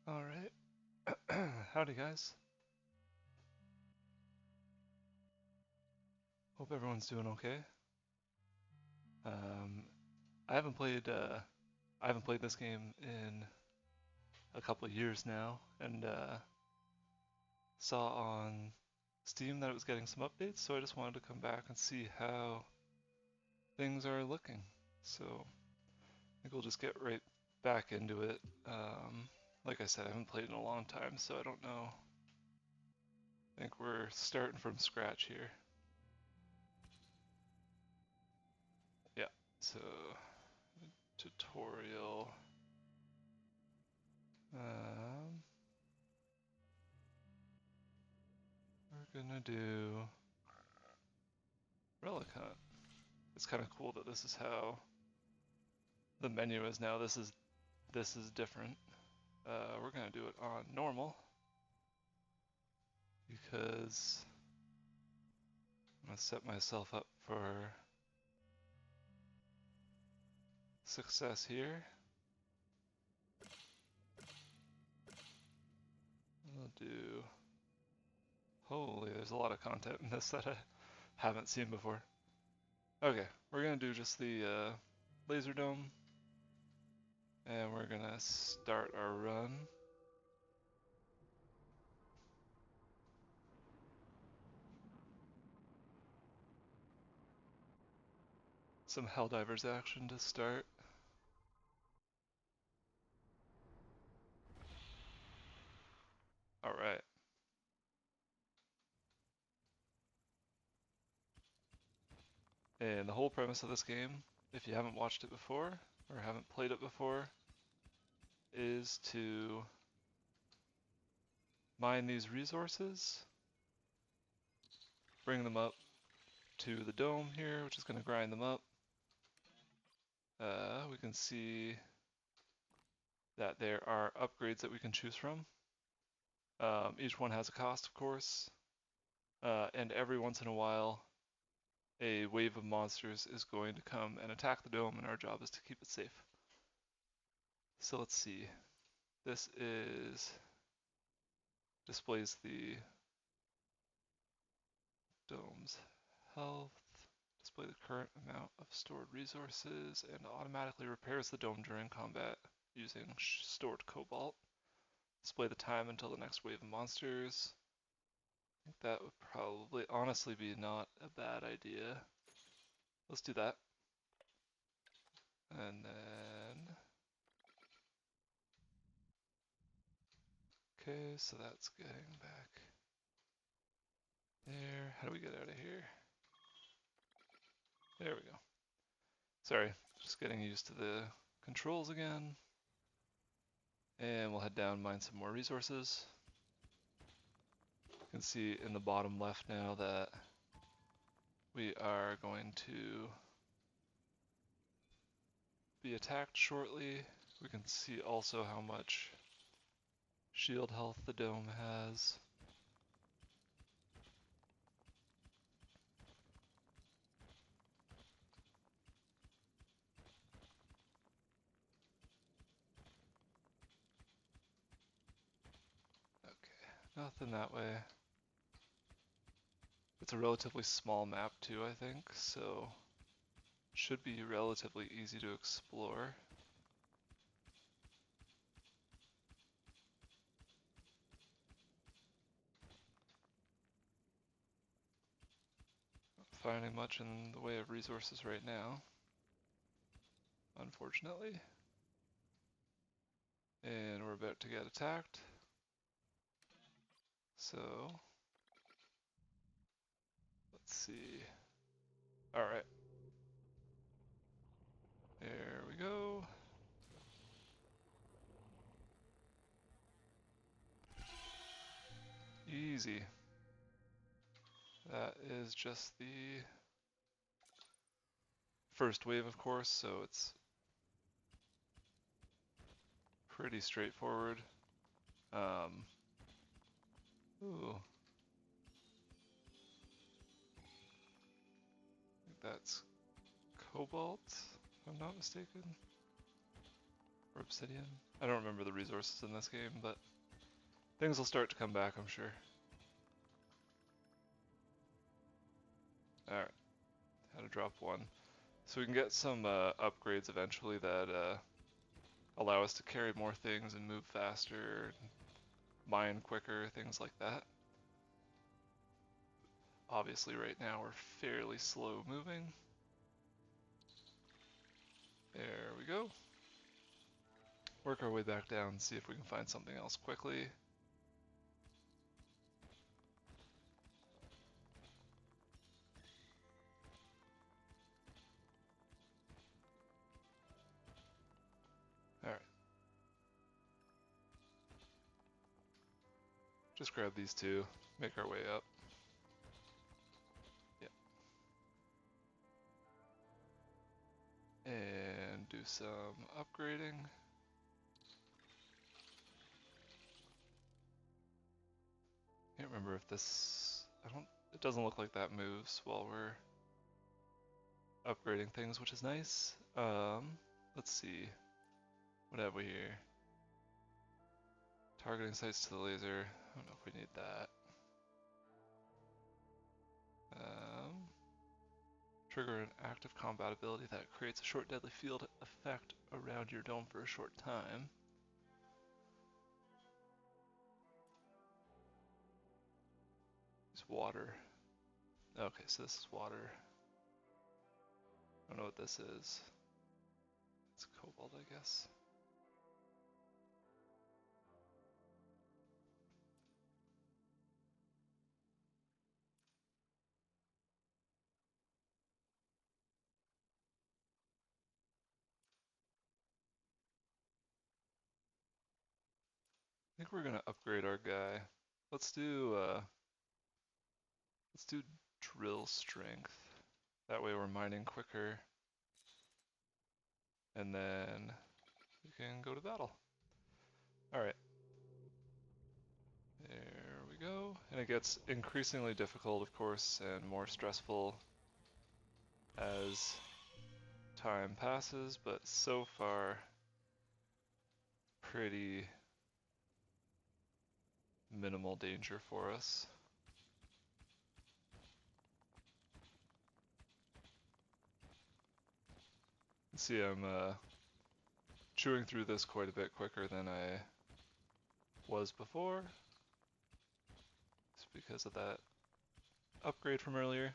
Alright. Howdy, guys. Hope everyone's doing okay. Um, I haven't played this game in a couple of years now, and saw on Steam that it was getting some updates, so I just wanted to come back and see how things are looking. So I think we'll just get right back into it. Like I said, I haven't played in a long time, so I don't know. I think we're starting from scratch here. Yeah, so tutorial. Um, we're gonna do relic hunt. It's kind of cool that this is how the menu is now. This is different. We're gonna do it on normal because I'm gonna set myself up for success here. We'll do. Holy, there's a lot of content in this that I haven't seen before. Okay, we're gonna do just the laser dome, and we're gonna start our run. Some Helldivers action to start. Alright. And the whole premise of this game, if you haven't watched it before or haven't played it before, is to mine these resources, bring them up to the dome here, which is going to grind them up. We can see that there are upgrades that we can choose from. Each one has a cost, of course, and every once in a while, a wave of monsters is going to come and attack the dome, and our job is to keep it safe. So let's see. This displays the dome's health, display the current amount of stored resources, and automatically repairs the dome during combat using stored cobalt. Display the time until the next wave of monsters. I think that would probably honestly be not a bad idea. Let's do that. And then... Okay, so that's getting back there. How do we get out of here? There we go. Sorry, just getting used to the controls again. And we'll head down, mine some more resources. You can see in the bottom left now that we are going to be attacked shortly. We can see also how much shield health the dome has. Okay, nothing that way. It's a relatively small map too, I think, so should be relatively easy to explore. Not finding much in the way of resources right now, unfortunately. And we're about to get attacked. So, let's see. Alright. There we go. Easy. That is just the first wave, of course, so it's pretty straightforward. Ooh. I think that's cobalt, if I'm not mistaken. Or obsidian. I don't remember the resources in this game, but things will start to come back, I'm sure. Alright, how to drop one. So we can get some upgrades eventually that allow us to carry more things and move faster, mine quicker, things like that. Obviously right now we're fairly slow moving. There we go. Work our way back down, see if we can find something else quickly. Alright. Just grab these two, make our way up. Yep. And do some upgrading. Can't remember if this, it doesn't look like that moves while we're upgrading things, which is nice. Let's see, what have we here? Targeting sights to the laser, I don't know if we need that. Trigger an active combat ability that creates a short deadly field effect around your dome for a short time. It's water. Okay, so this is water. I don't know what this is. It's cobalt, I guess. I think we're gonna upgrade our guy. Let's do drill strength. That way we're mining quicker. And then we can go to battle. Alright. There we go. And it gets increasingly difficult, of course, and more stressful as time passes, but so far pretty minimal danger for us. You can see I'm chewing through this quite a bit quicker than I was before. It's because of that upgrade from earlier.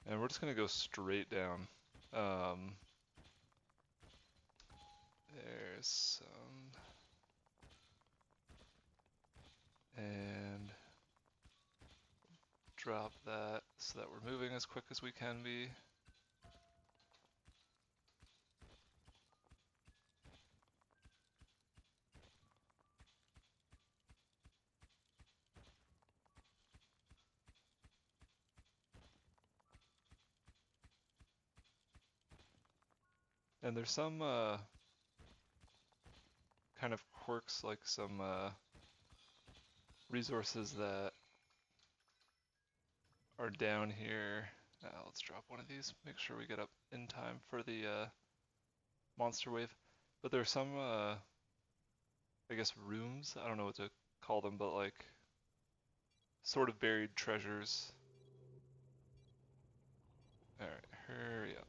And we're just gonna go straight down. There's some, and drop that so that we're moving as quick as we can be. And there's some kind of quirks, like some resources that are down here. Let's drop one of these, make sure we get up in time for the monster wave. But there's some, I guess, rooms, I don't know what to call them, but like sort of buried treasures. Alright, hurry up.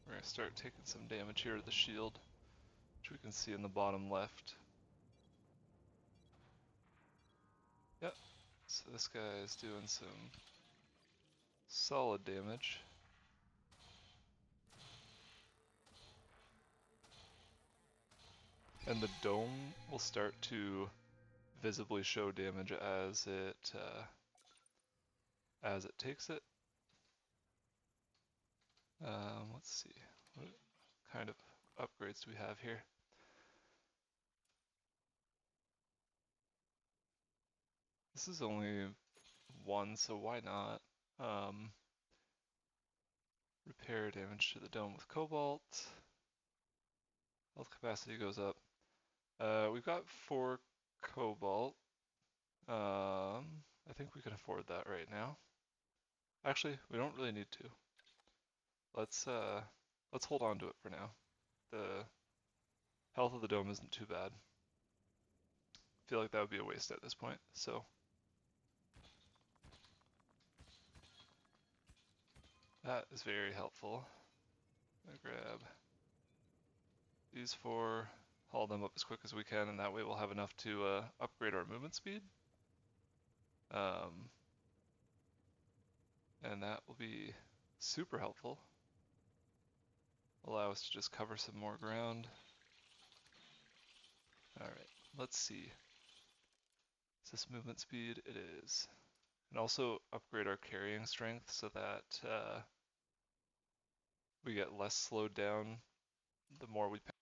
We're gonna start taking some damage here to the shield, which we can see in the bottom left. Yep, so this guy is doing some solid damage. And the dome will start to visibly show damage as it takes it. Let's see, what kind of upgrades do we have here? This is only one, so why not? Repair damage to the dome with cobalt. Health capacity goes up. We've got 4 cobalt. I think we can afford that right now. Actually, we don't really need to. Let's hold on to it for now. health of the dome isn't too bad. I feel like that would be a waste at this point, so that is very helpful. I'm gonna grab these four, haul them up as quick as we can, and that way we'll have enough to upgrade our movement speed. And that will be super helpful. Allow us to just cover some more ground. Alright, let's see. Is this movement speed? It is. And also upgrade our carrying strength so that we get less slowed down the more we pay.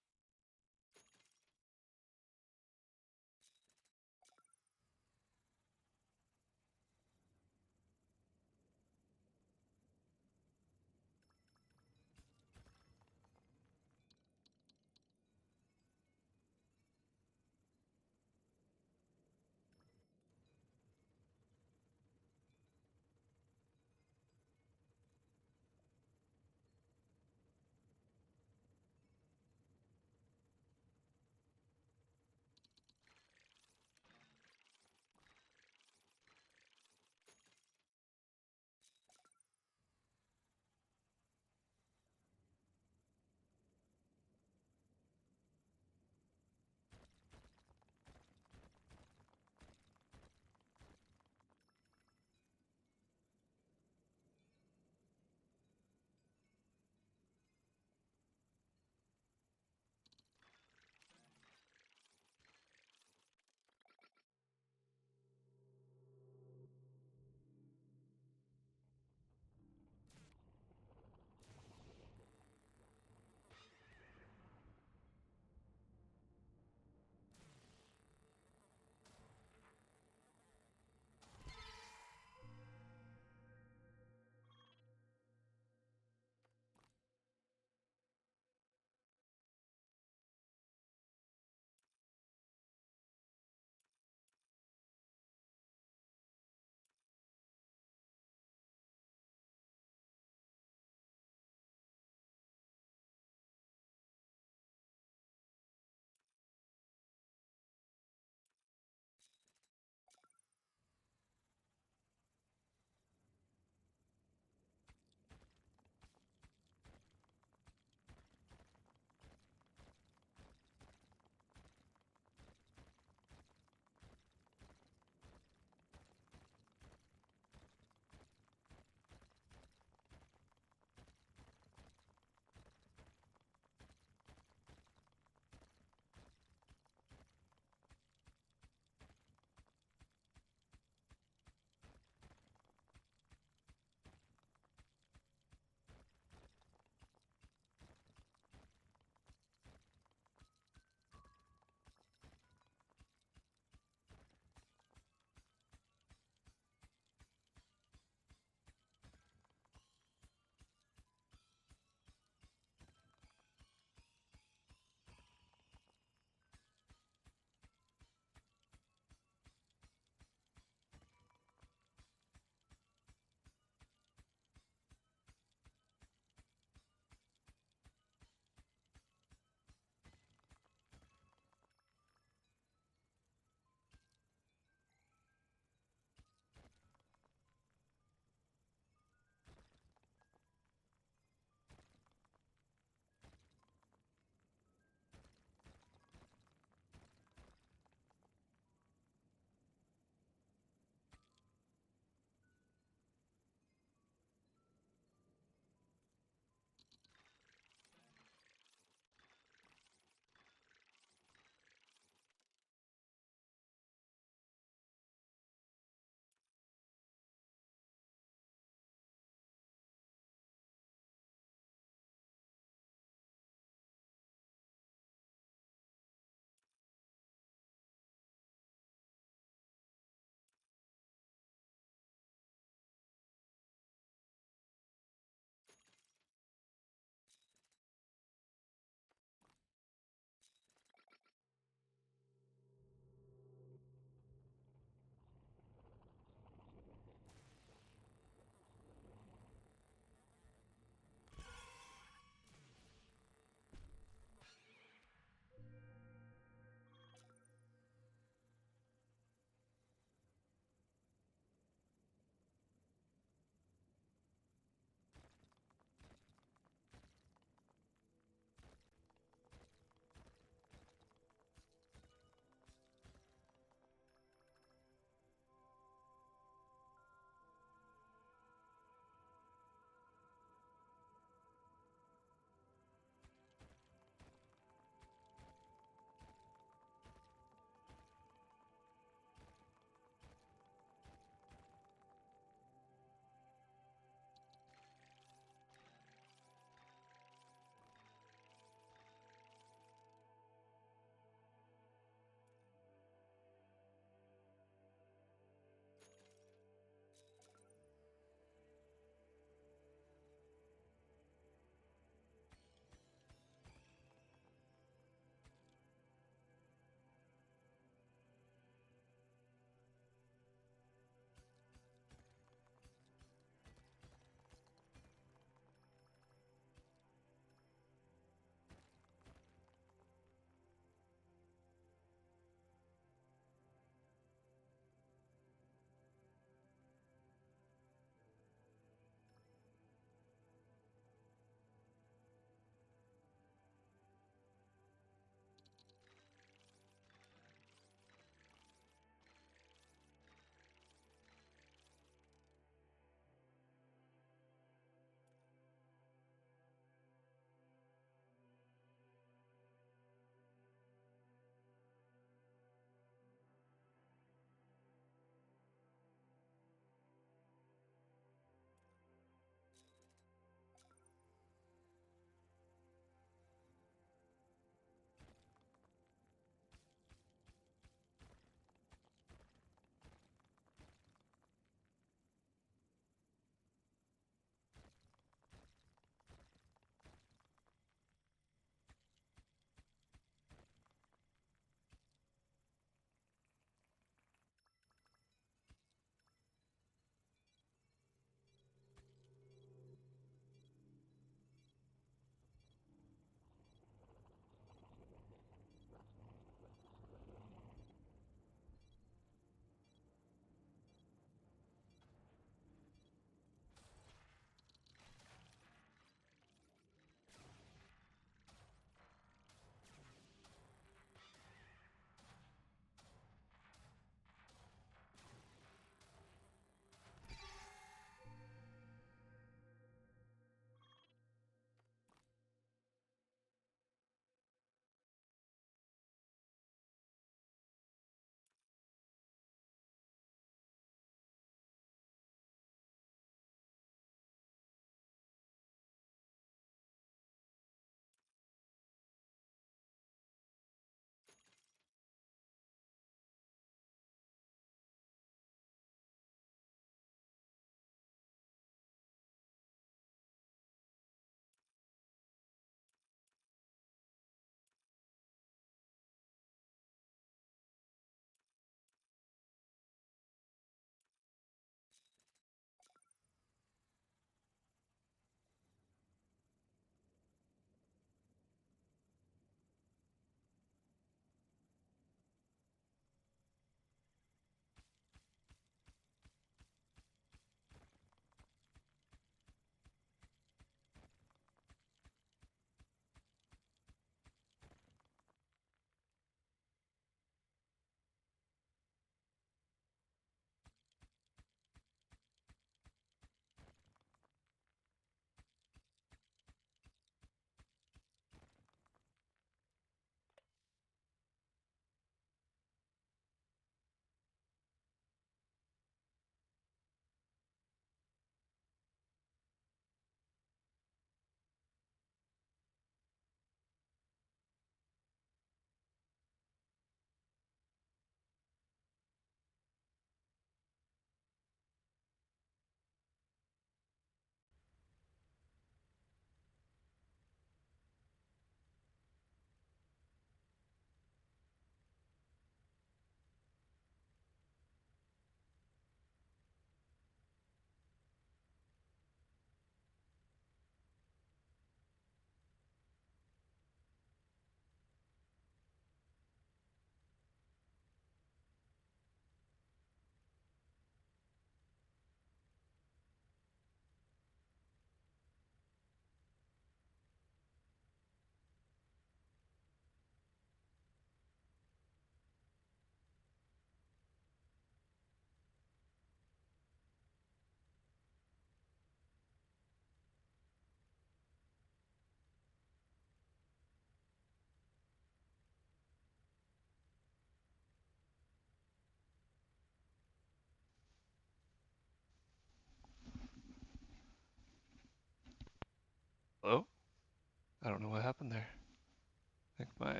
I don't know what happened there. I think my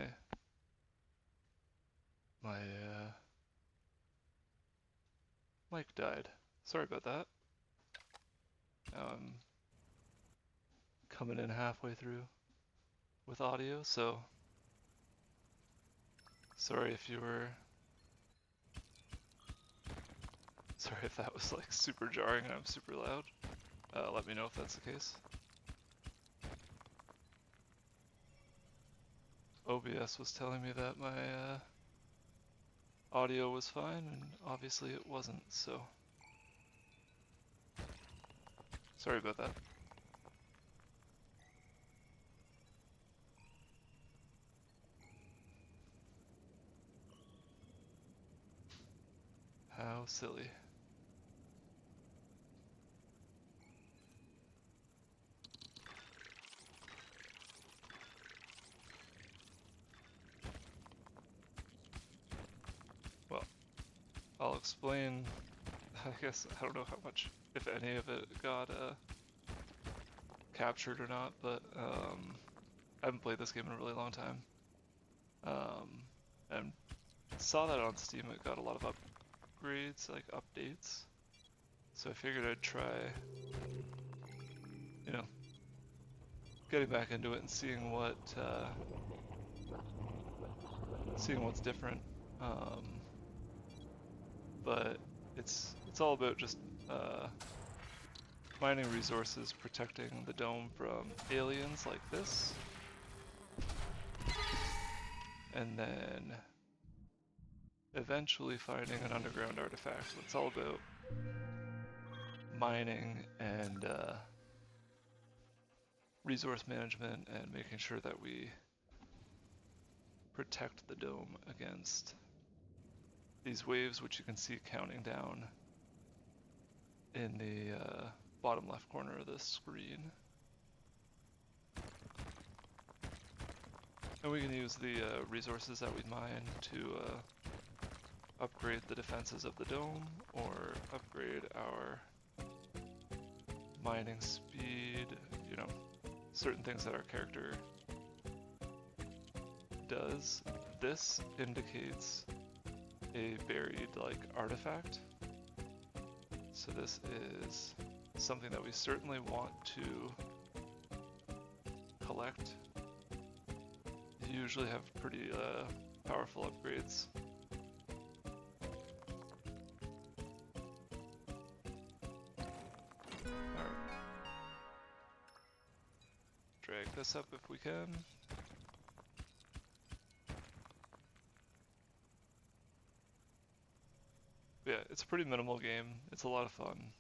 mic died. Sorry about that. Now I'm coming in halfway through with audio, so sorry if you were... Sorry if that was like super jarring and I'm super loud. Let me know if that's the case. OBS was telling me that my audio was fine, and obviously it wasn't, so sorry about that. How silly. Well, I'll explain. I guess I don't know how much, if any of it got captured or not, but I haven't played this game in a really long time. And saw that on Steam it got a lot of upgrades, like updates. So I figured I'd try, you know, getting back into it and seeing what's different. But it's all about just mining resources, protecting the dome from aliens like this, and then eventually finding an underground artifact. So it's all about mining and resource management and making sure that we protect the dome against these waves, which you can see counting down in the bottom left corner of the screen. And we can use the resources that we mine to upgrade the defenses of the dome, or upgrade our mining speed, you know, certain things that our character does. This indicates a buried like artifact. So this is something that we certainly want to collect. You usually have pretty powerful upgrades. Alright. Drag this up if we can. Yeah, it's a pretty minimal game. It's a lot of fun.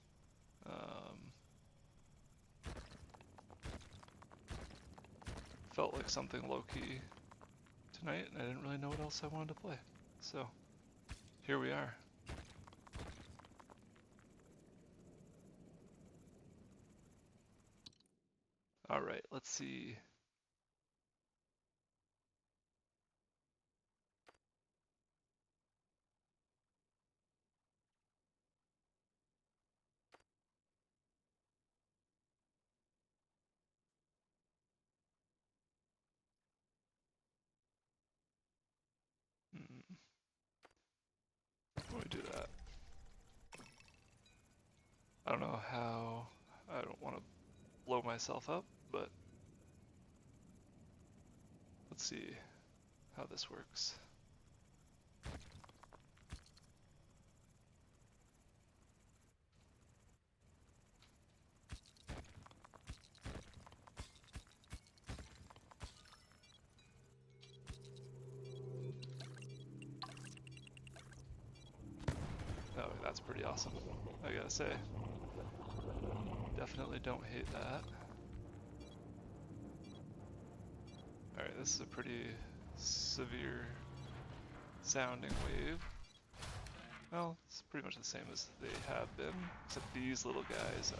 Felt like something low-key tonight, and I didn't really know what else I wanted to play. So, here we are. Alright, let's see. Let me do that. I don't know how, I don't want to blow myself up, but let's see how this works. Oh, that's pretty awesome, I gotta say. Definitely don't hate that. Alright, this is a pretty severe sounding wave. Well, it's pretty much the same as they have been, except these little guys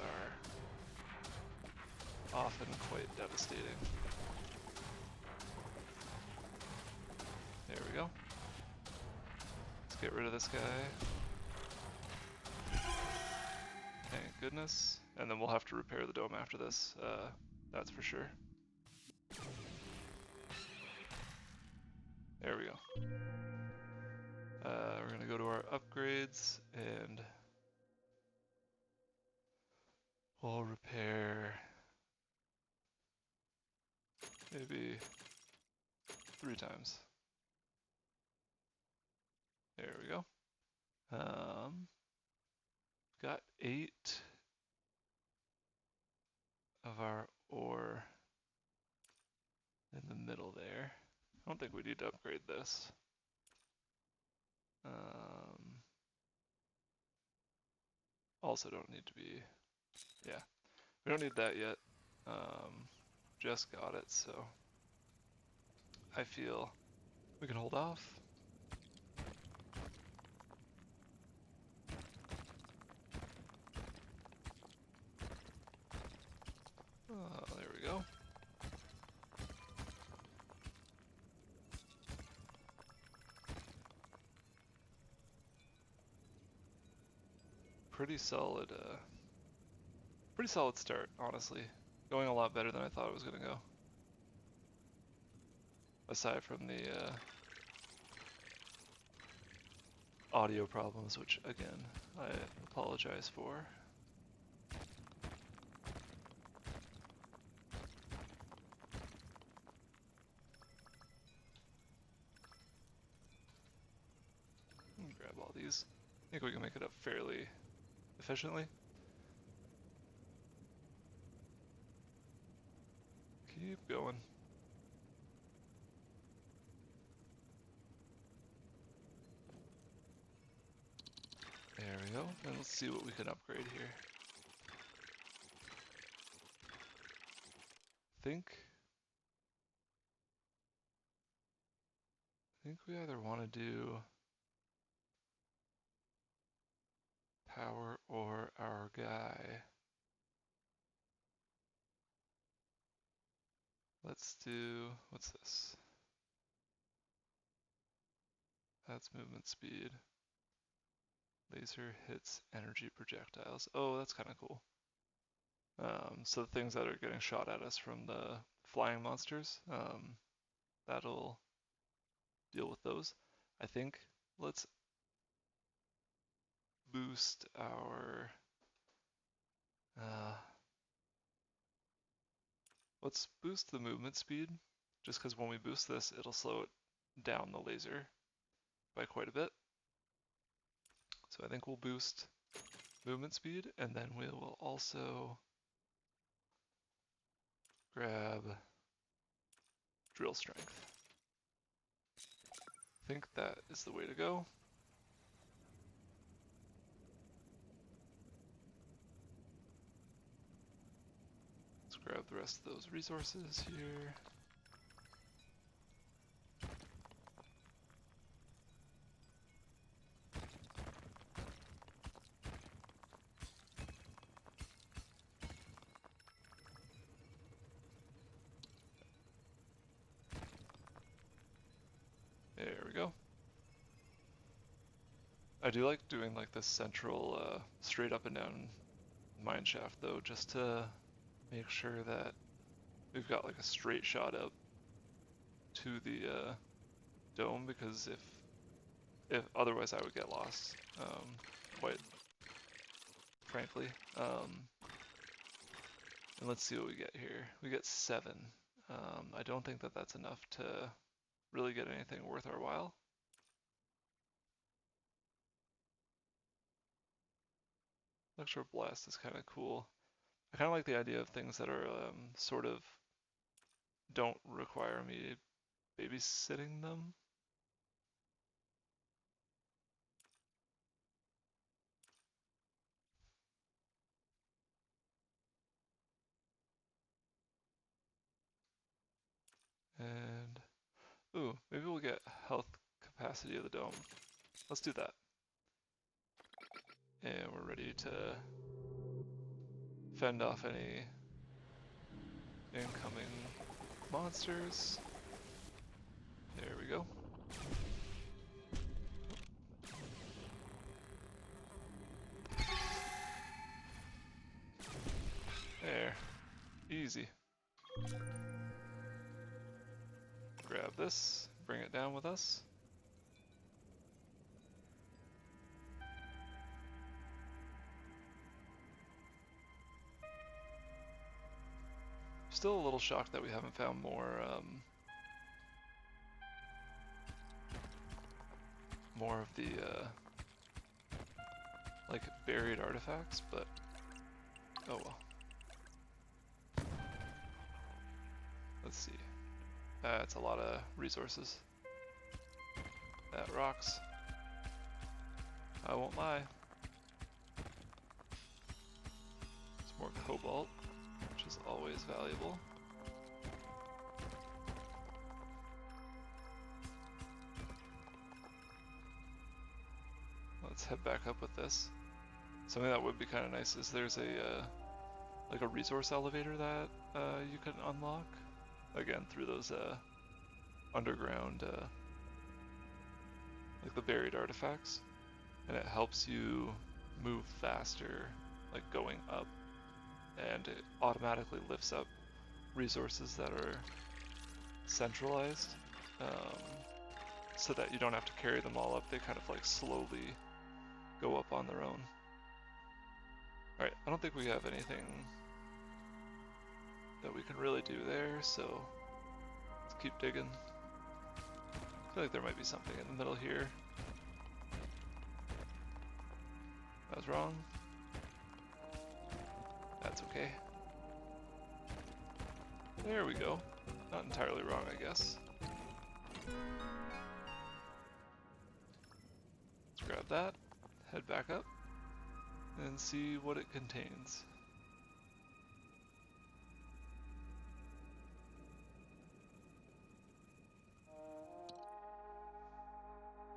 are often quite devastating. There we go. Let's get rid of this guy. Thank goodness. And then we'll have to repair the dome after this, that's for sure. There we go. We're gonna go to our upgrades and we'll repair maybe 3 times. There we go. Got 8 of our ore in the middle there. I don't think we need to upgrade this. Also don't need to be, yeah, we don't need that yet. Just got it, so I feel we can hold off. There we go. Pretty solid start, honestly. Going a lot better than I thought it was gonna go. Aside from the audio problems, which again, I apologize for. Grab all these. I think we can make it up fairly efficiently. Keep going. There we go. And let's see what we can upgrade here. I think we either want to do power or our guy. Let's do, what's this? That's movement speed. Laser hits energy projectiles. Oh, that's kind of cool. So the things that are getting shot at us from the flying monsters, that'll deal with those. I think let's boost our let's boost the movement speed, just because when we boost this, it'll slow it down the laser by quite a bit. So I think we'll boost movement speed, and then we will also grab drill strength. I think that is the way to go. Let's grab the rest of those resources here. There we go. I do like doing like this central straight up and down mine shaft though, just to make sure that we've got like a straight shot up to the dome, because if otherwise I would get lost, quite frankly. And let's see what we get here. We get 7. I don't think that that's enough to really get anything worth our while. Electro Blast is kind of cool. I kind of like the idea of things that are sort of don't require me babysitting them. And, ooh, maybe we'll get health capacity of the dome. Let's do that. And we're ready to fend off any incoming monsters. There we go. There. Easy. Grab this, bring it down with us. Still a little shocked that we haven't found more of the like buried artifacts, but oh well. Let's see. It's a lot of resources. That rocks. I won't lie. It's more cobalt, which is always valuable. Let's head back up with this. Something that would be kind of nice is there's a like a resource elevator that you can unlock, again through those underground like the buried artifacts, and it helps you move faster, like going up, and it automatically lifts up resources that are centralized, so that you don't have to carry them all up. They kind of like slowly go up on their own. Alright, I don't think we have anything that we can really do there, so let's keep digging. I feel like there might be something in the middle here. I was wrong. That's okay. There we go. Not entirely wrong, I guess. Let's grab that, head back up, and see what it contains.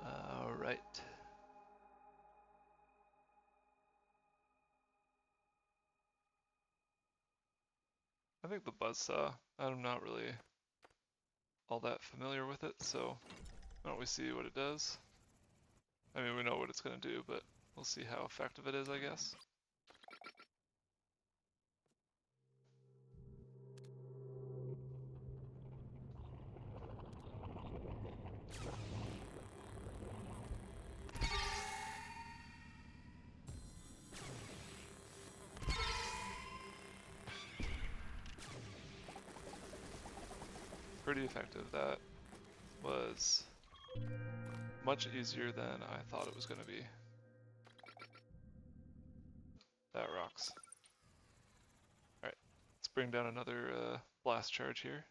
Alright. I think the buzzsaw, I'm not really all that familiar with it, so why don't we see what it does? I mean, we know what it's going to do, but we'll see how effective it is, I guess. Pretty effective. That was much easier than I thought it was going to be. That rocks. Alright, let's bring down another blast charge here.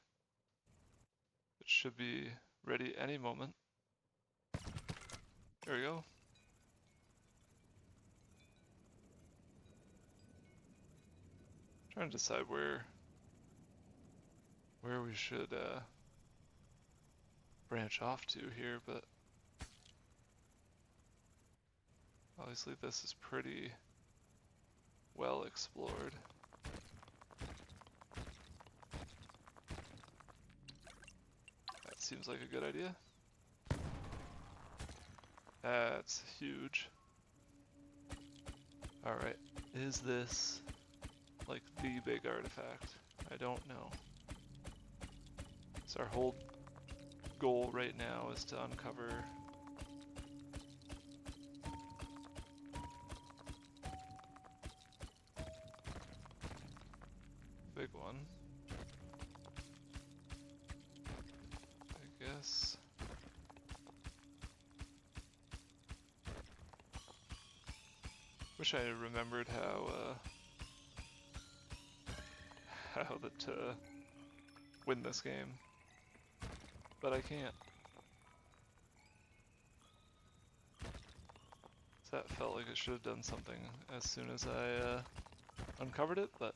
It should be ready any moment. There we go. Trying to decide where we should branch off to here, but obviously this is pretty well explored. That seems like a good idea. That's huge. Alright, is this like the big artifact? I don't know. So our whole goal right now is to uncover big one, I guess. Wish I remembered how to win this game, but I can't. So that felt like it should have done something as soon as I uncovered it, but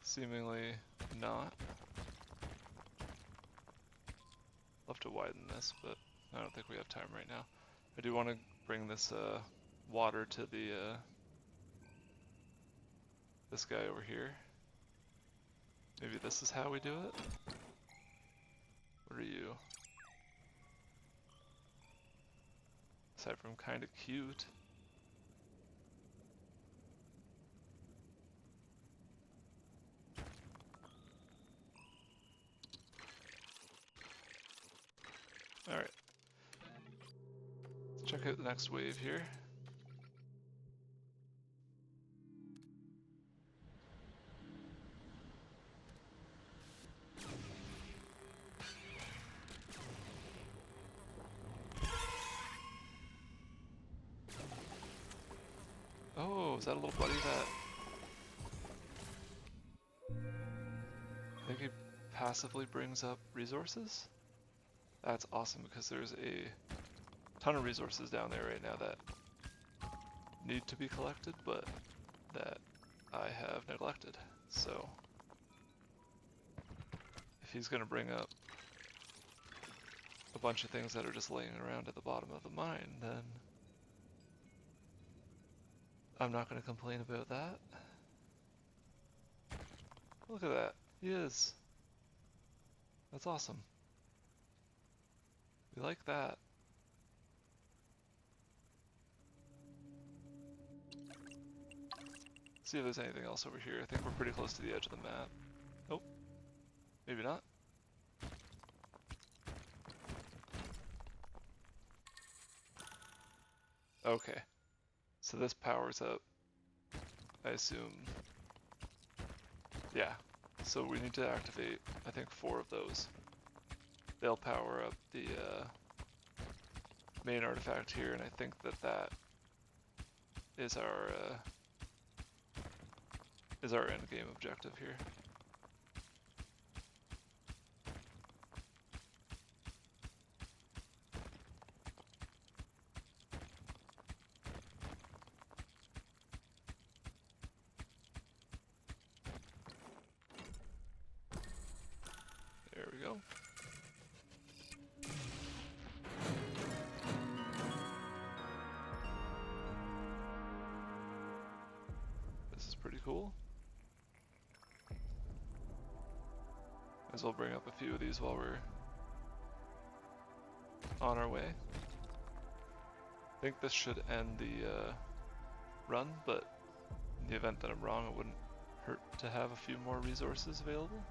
seemingly not. Love to widen this, but I don't think we have time right now. I do want to bring this water to the this guy over here. Maybe this is how we do it? What are you? Aside from kind of cute. Alright. Let's check out the next wave here. Oh, is that a little buddy that... I think he passively brings up resources? That's awesome because there's a ton of resources down there right now that need to be collected, but that I have neglected. So if he's going to bring up a bunch of things that are just laying around at the bottom of the mine, then I'm not going to complain about that. Look at that. He is. That's awesome. We like that. See if there's anything else over here. I think we're pretty close to the edge of the map. Oh, maybe not. Okay, so this powers up, I assume. Yeah, so we need to activate, I think, 4 of those. They'll power up the main artifact here, and I think that that is our end game objective here. There we go. This is pretty cool. Might as well bring up a few of these while we're on our way. I think this should end the run, but in the event that I'm wrong, it wouldn't hurt to have a few more resources available.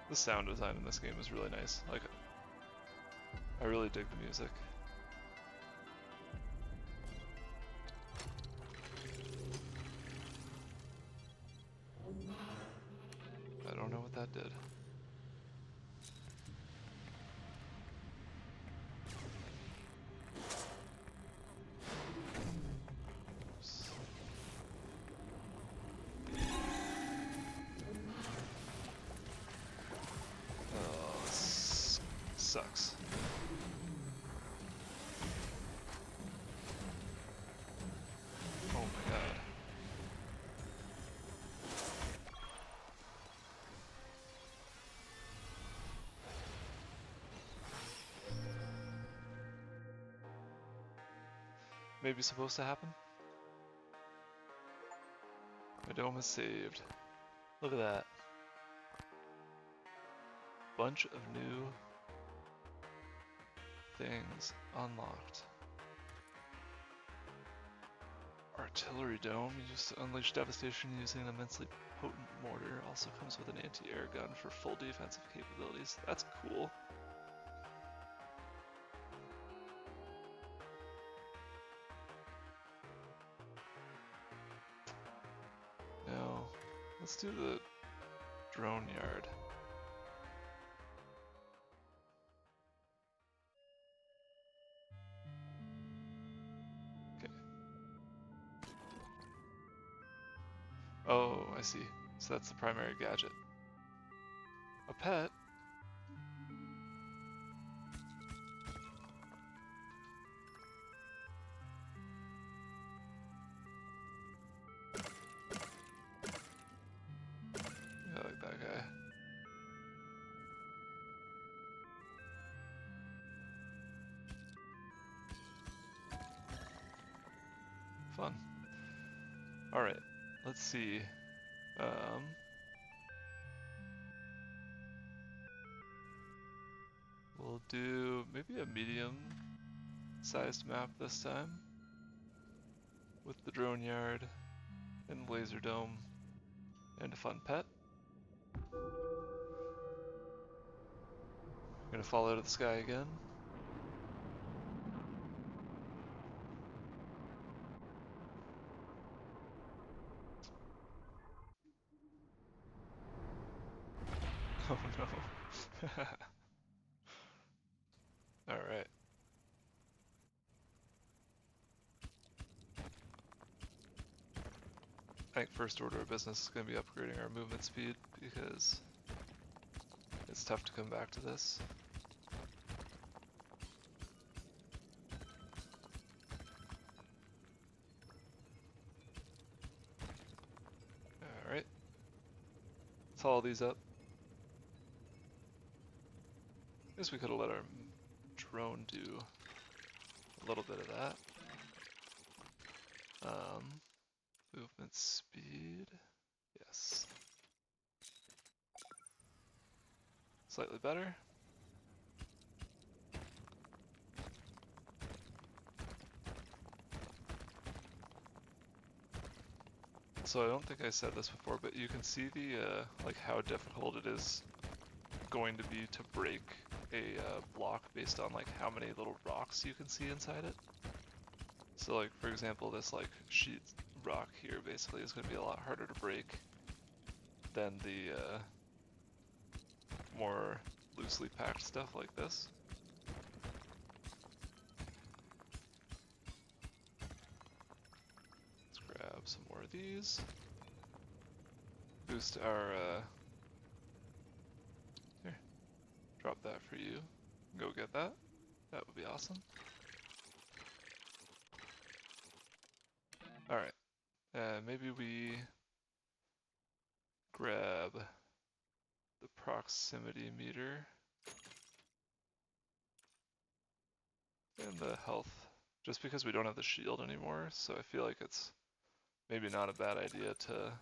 The sound design in this game is really nice. Like, I really dig the music. I don't know what that did. Oops. Oh, this sucks. Oh my god. Maybe supposed to happen? My dome is saved. Look at that. Bunch of new things unlocked. Artillery dome, used to unleash devastation using an immensely potent mortar. Also comes with an anti-air gun for full defensive capabilities. That's cool. Now, let's do the drone yard. Okay. Oh, I see. So that's the primary gadget. A pet? I like that guy. Fun. Alright, let's see. We'll do maybe a medium-sized map this time with the drone yard and laser dome. And a fun pet. Gonna fall out of the sky again. Oh no. Alright. I think first order of business is going to be upgrading our movement speed because it's tough to come back to this. Alright. Let's haul these up. Guess we could have let our drone do a little bit of that. Movement speed. Yes. Slightly better. So I don't think I said this before, but you can see the like how difficult it is going to be to break a block based on like how many little rocks you can see inside it. So like for example, this like sheet rock here basically is going to be a lot harder to break than the more loosely packed stuff like this. Let's grab some more of these. Boost our here. Drop that for you. Go get that. That would be awesome. Alright. Maybe we grab the proximity meter and the health, just because we don't have the shield anymore, so I feel like it's maybe not a bad idea to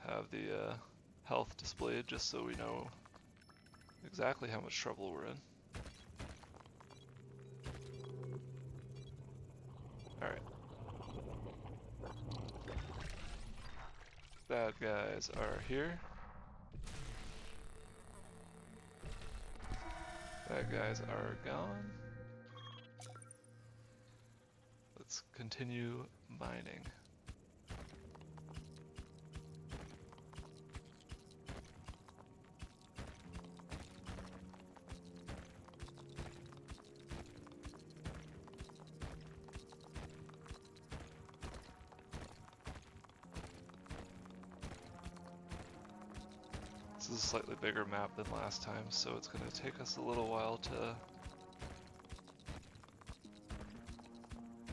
have the health displayed just so we know exactly how much trouble we're in. Alright. Bad guys are here. Bad guys are gone. Let's continue mining. This is a slightly bigger map than last time, so it's going to take us a little while to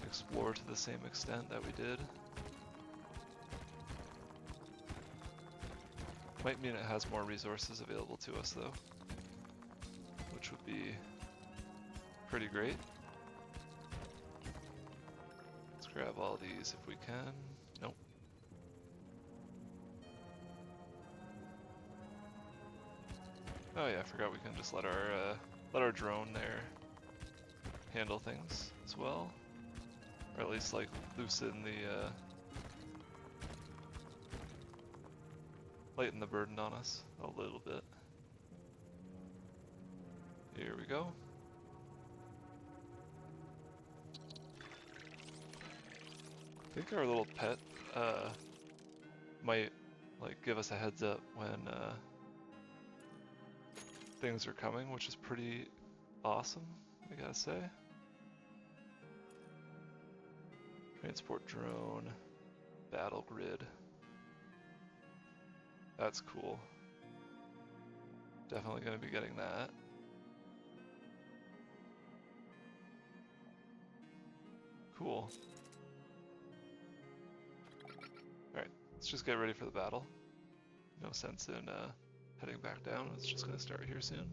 explore to the same extent that we did. Might mean it has more resources available to us though, which would be pretty great. Let's grab all these if we can. Nope. Oh yeah, I forgot we can just let our drone there handle things as well, or at least like loosen the lighten the burden on us a little bit. Here we go. I think our little pet might like give us a heads up when things are coming, which is pretty awesome, I gotta say. Transport drone, battle grid. That's cool. Definitely gonna be getting that. Cool. Alright, let's just get ready for the battle. No sense in heading back down, it's just gonna start here soon.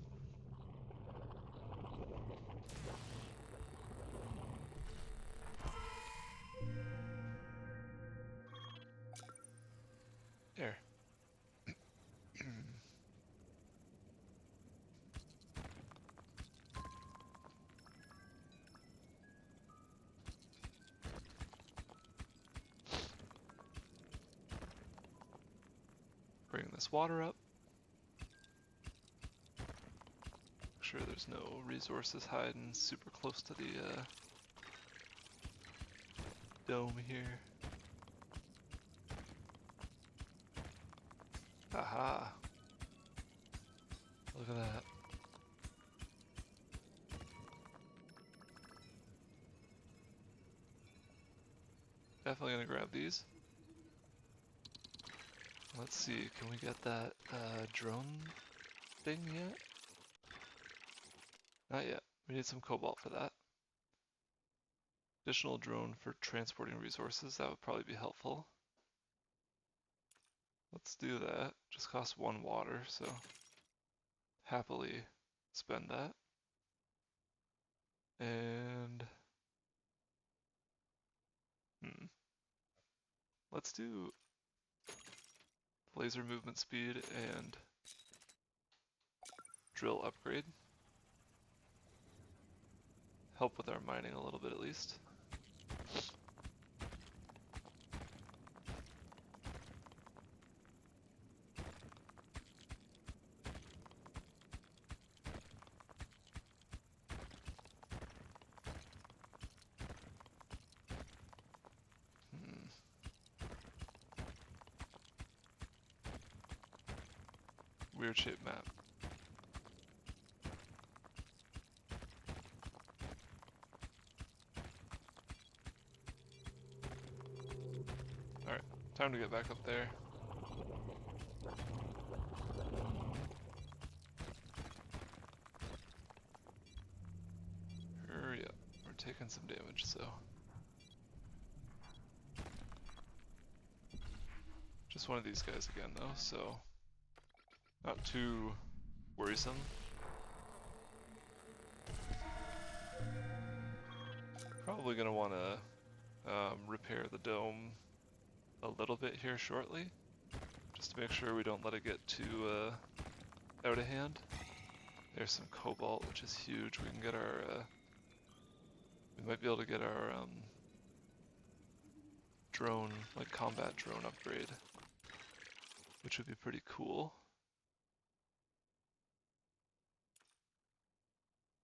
There. Bring this water up. Make sure there's no resources hiding super close to the dome here. Aha! Look at that. Definitely gonna grab these. Let's see, can we get that drone thing yet? Not yet. We need some cobalt for that. Additional drone for transporting resources, that would probably be helpful. Let's do that. Just costs 1 water, so happily spend that. And let's do laser movement speed and drill upgrade. Help with our mining a little bit at least. Weird shaped map. Alright, time to get back up there. Hurry up, we're taking some damage, so. Just one of these guys again though, so not too worrisome. Probably gonna want to repair the dome a little bit here shortly, just to make sure we don't let it get too out of hand. There's some cobalt, which is huge. We can get our, we might be able to get our drone, like combat drone upgrade, which would be pretty cool.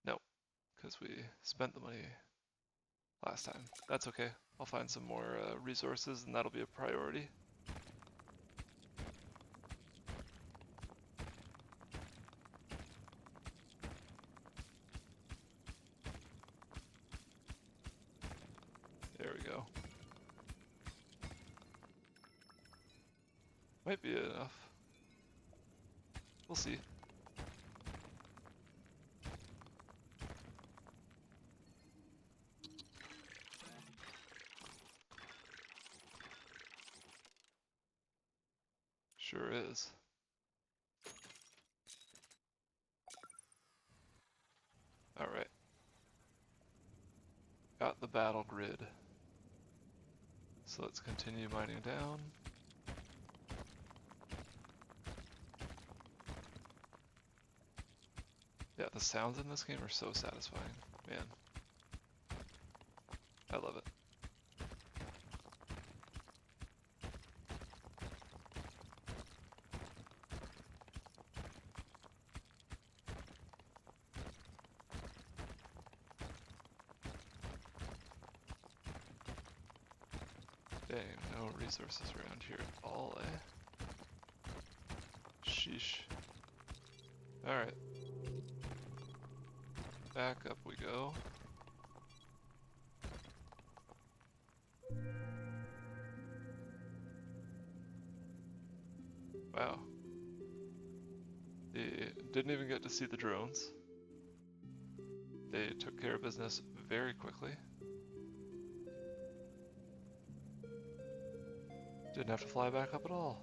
No, because we spent the money last time. That's okay. I'll find some more resources and that'll be a priority. There we go. Might be enough. We'll see. Sure is. Alright. Got the battle grid. So let's continue mining down. Yeah, the sounds in this game are so satisfying. Man. I love it. Dang, no resources around here at all, eh? Sheesh. Alright. Back up we go. Wow. They didn't even get to see the drones. They took care of business very quickly. Didn't have to fly back up at all.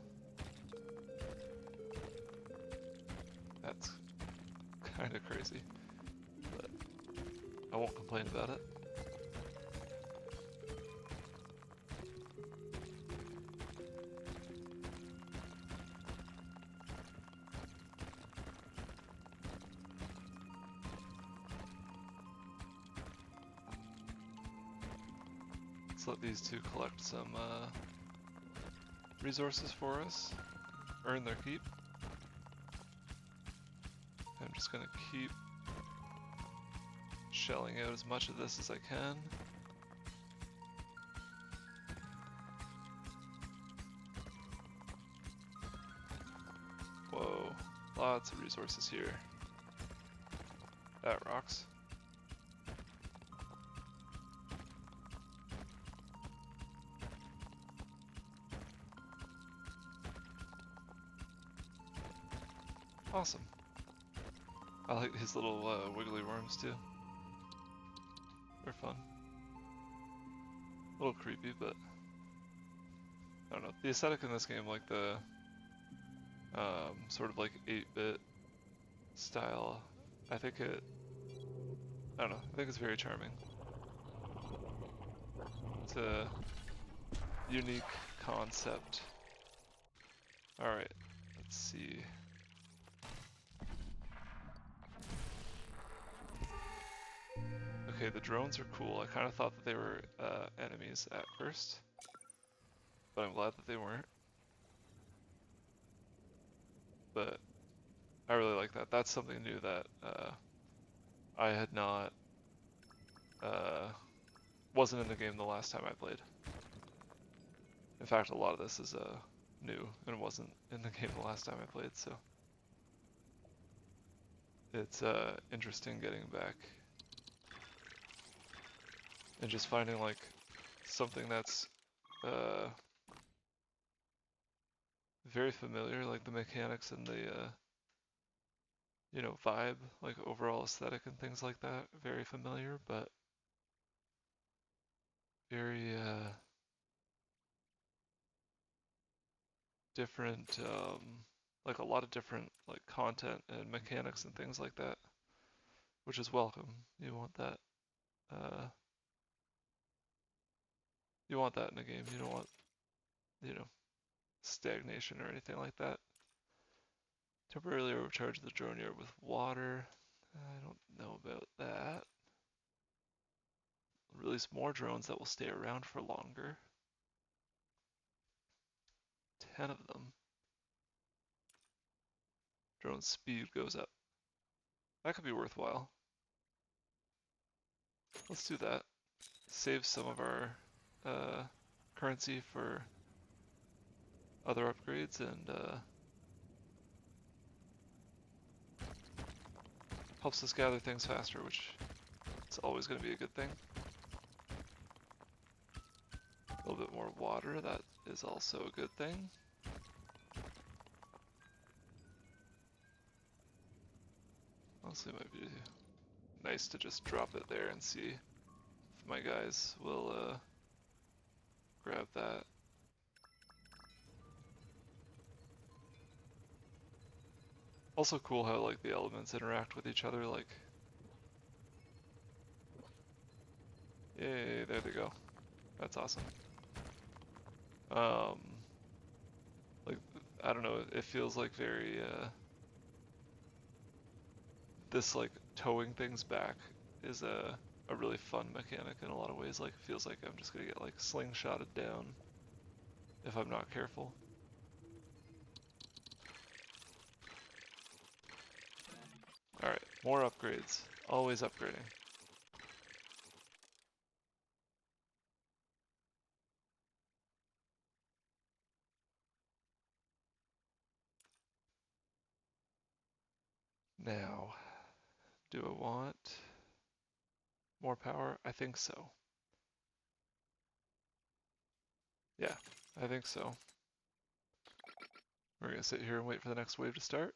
That's kind of crazy, but I won't complain about it. Let's let these two collect some resources for us. earn their keep. I'm just gonna keep shelling out as much of this as I can. Whoa, lots of resources here. That rocks. Awesome. I like these little wiggly worms too. They're fun. A little creepy, but I don't know. The aesthetic in this game, like the sort of like 8-bit style, I don't know, I think it's very charming. It's a unique concept. Alright, let's see. Okay, the drones are cool. I kind of thought that they were enemies at first, but I'm glad that they weren't. But I really like that. That's something new that I had not, wasn't in the game the last time I played. In fact, a lot of this is new and wasn't in the game the last time I played, so it's interesting getting back and just finding like something that's very familiar, like the mechanics and the you know, vibe, like overall aesthetic and things like that, very familiar, but very different, like a lot of different like content and mechanics and things like that, which is welcome. You want that, you want that in a game. You don't want, you know, stagnation or anything like that. Temporarily overcharge the drone yard with water. I don't know about that. Release more drones that will stay around for longer. 10 of them. Drone speed goes up. That could be worthwhile. Let's do that. Save some of our currency for other upgrades and helps us gather things faster, which is always going to be a good thing. A little bit more water, that is also a good thing. Honestly, it might be nice to just drop it there and see if my guys will grab that. Also cool how like the elements interact with each other, like, yay, there they go. That's awesome. Like, I don't know, it feels like very, this like towing things back is a really fun mechanic in a lot of ways. Like, it feels like I'm just gonna get like slingshotted down if I'm not careful. Alright, more upgrades. Always upgrading. Now, do I want more power? I think so. Yeah, I think so. We're gonna sit here and wait for the next wave to start.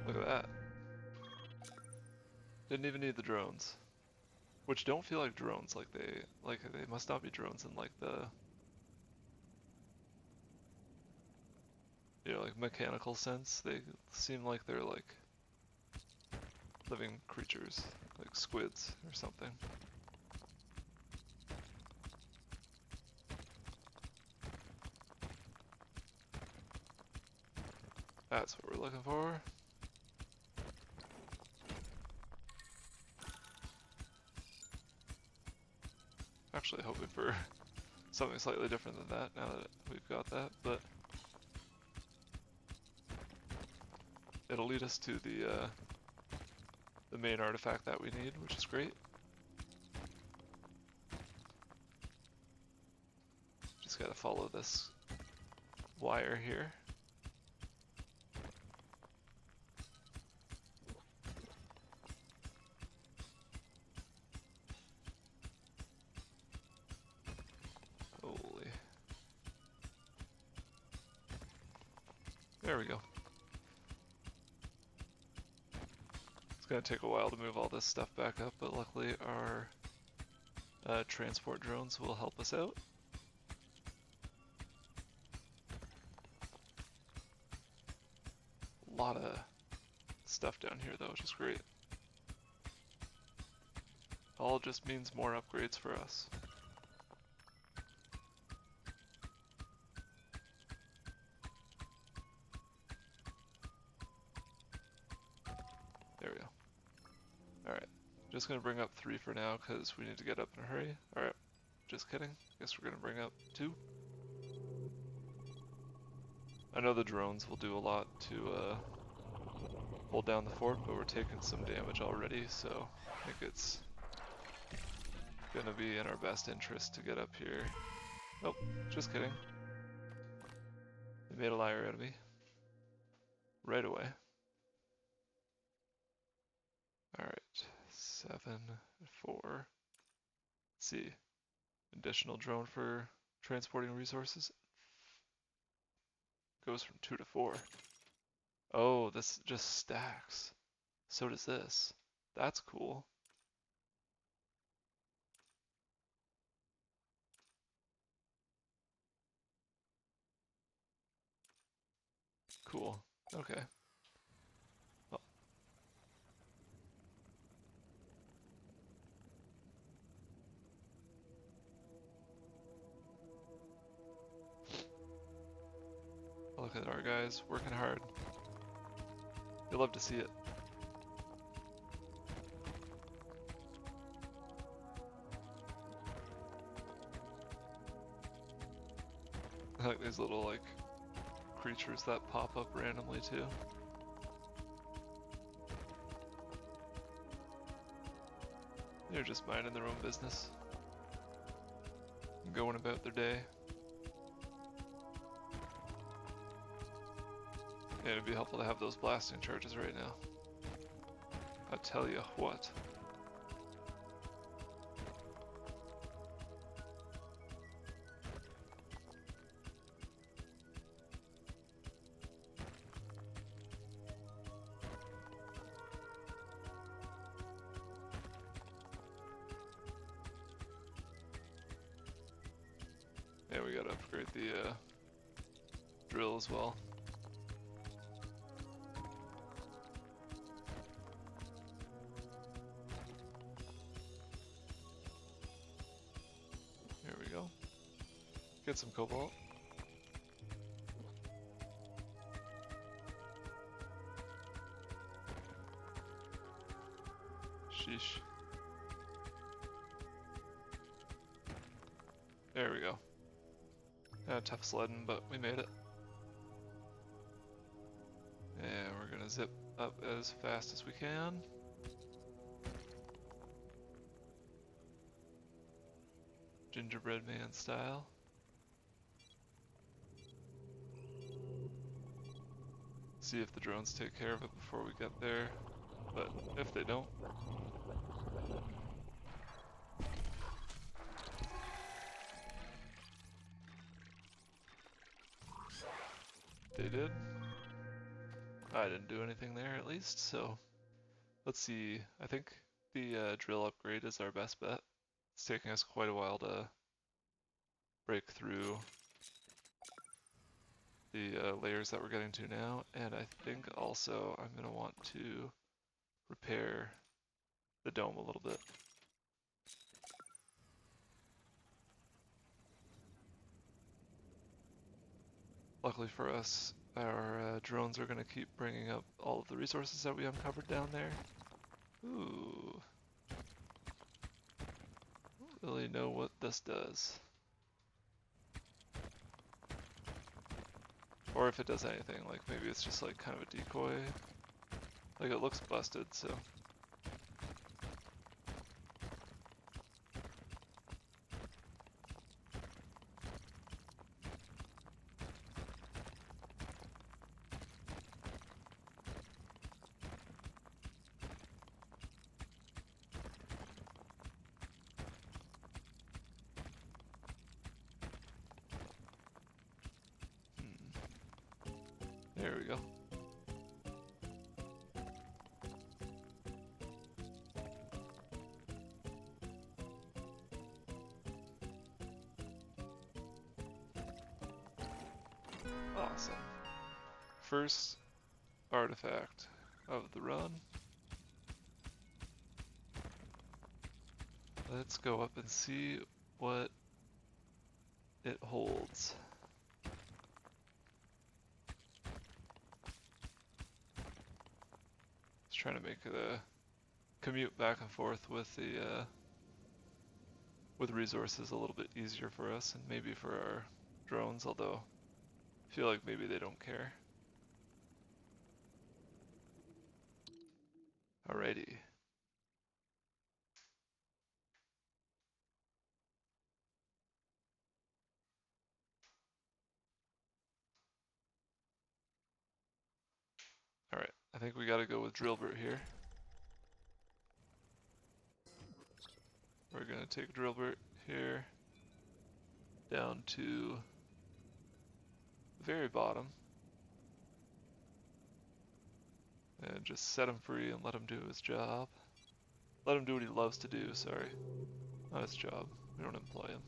Look at that. Didn't even need the drones. Which don't feel like drones, like they must not be drones in like the, you know, like mechanical sense. They seem like they're like living creatures, like squids or something. That's what we're looking for. Actually hoping for something slightly different than that now that we've got that, but it'll lead us to the main artifact that we need, which is great. Just gotta follow this wire here. Holy. There we go. It's gonna take a while to move all this stuff back up, but luckily our transport drones will help us out. A lot of stuff down here though, which is great. All just means more upgrades for us. There we go. Alright, just gonna bring up 3 for now because we need to get up in a hurry. Alright, just kidding. Guess we're gonna bring up 2. I know the drones will do a lot to hold down the fort, but we're taking some damage already, so I think it's gonna be in our best interest to get up here. Nope, just kidding. They made a liar out of me. Right away. Alright, 7, 4. Let's see. Additional drone for transporting resources. Goes from 2 to 4. Oh, this just stacks. So does this. That's cool. Cool. Okay. Well. Look at our guys working hard. You'll love to see it. I like these little like creatures that pop up randomly too. They're just minding their own business, going about their day. Yeah, it'd be helpful to have those blasting charges right now. I tell you what. Yeah, we gotta upgrade the drill as well. There we go. Get some cobalt. Sheesh. There we go. Tough sledding, but we made it. And we're gonna zip up as fast as we can. Gingerbread man style. See if the drones take care of it before we get there, but if they don't, they did. I didn't do anything there at least, so let's see. I think the drill upgrade is our best bet. It's taking us quite a while to break through the layers that we're getting to now, and I think also I'm going to want to repair the dome a little bit. Luckily for us, our drones are going to keep bringing up all of the resources that we uncovered down there. Ooh. really know what this does. Or if it does anything, like maybe it's just like kind of a decoy. Like it looks busted, so. There we go. Awesome. First artifact of the run. Let's go up and see what it holds. Just trying to make the commute back and forth with the with resources a little bit easier for us, and maybe for our drones, although I feel like maybe they don't care. Alrighty. Alright, I think we gotta go with Drillbert here. We're gonna take Drillbert here down to the very bottom and just set him free and let him do his job. Let him do what he loves to do, sorry. Not his job. We don't employ him.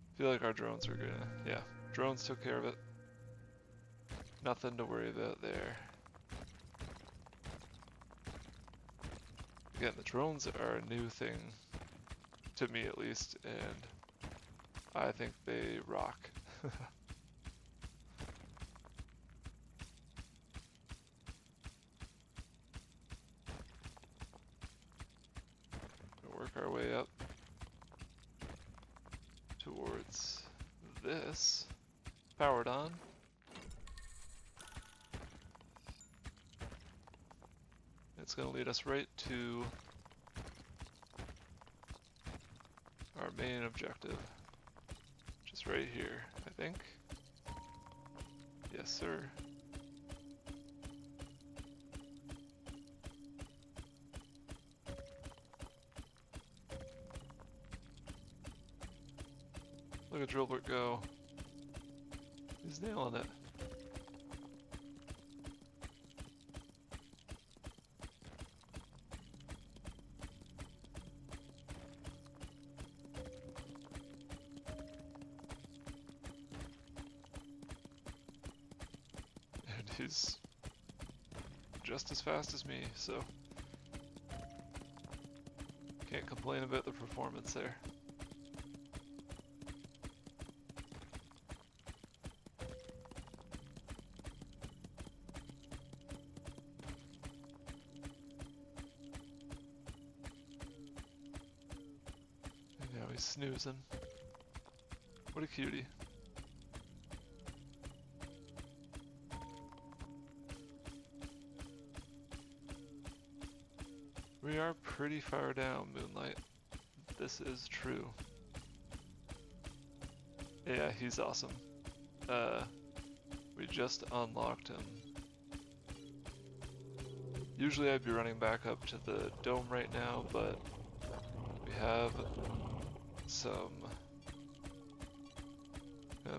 I feel like our drones are gonna, yeah, drones took care of it. Nothing to worry about there. Again, the drones are a new thing, to me at least, and I think they rock. We'll work our way up towards this. Powered on. It's going to lead us right to our main objective, which is right here, I think. Yes, sir. Look at Drillbert go. He's nailing it. And he's just as fast as me, so can't complain about the performance there. He's snoozing. What a cutie. We are pretty far down, Moonlight. This is true. Yeah, he's awesome. We just unlocked him. Usually I'd be running back up to the dome right now, but we have some...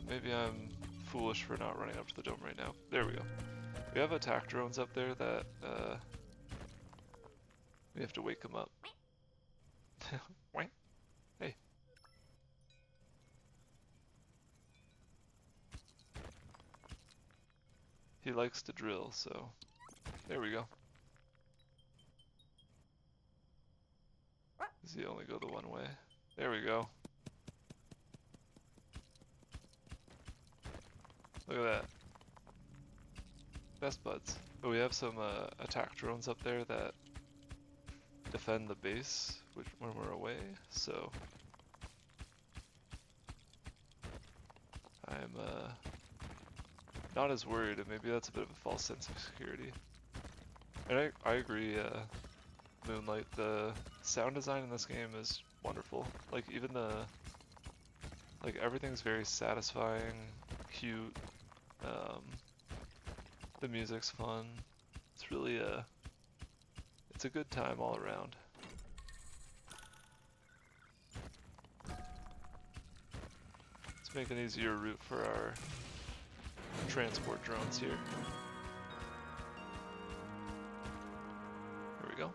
maybe I'm foolish for not running up to the dome right now. There we go. We have attack drones up there that we have to wake them up. Hey. He likes to drill, so there we go. Does he only go the one way? There we go. Look at that. Best buds. But we have some attack drones up there that defend the base when we're away, so I'm not as worried, and maybe that's a bit of a false sense of security. And I agree, Moonlight, the sound design in this game is wonderful. Like even like everything's very satisfying, cute, the music's fun. It's really it's a good time all around. Let's make an easier route for our transport drones here. There we go.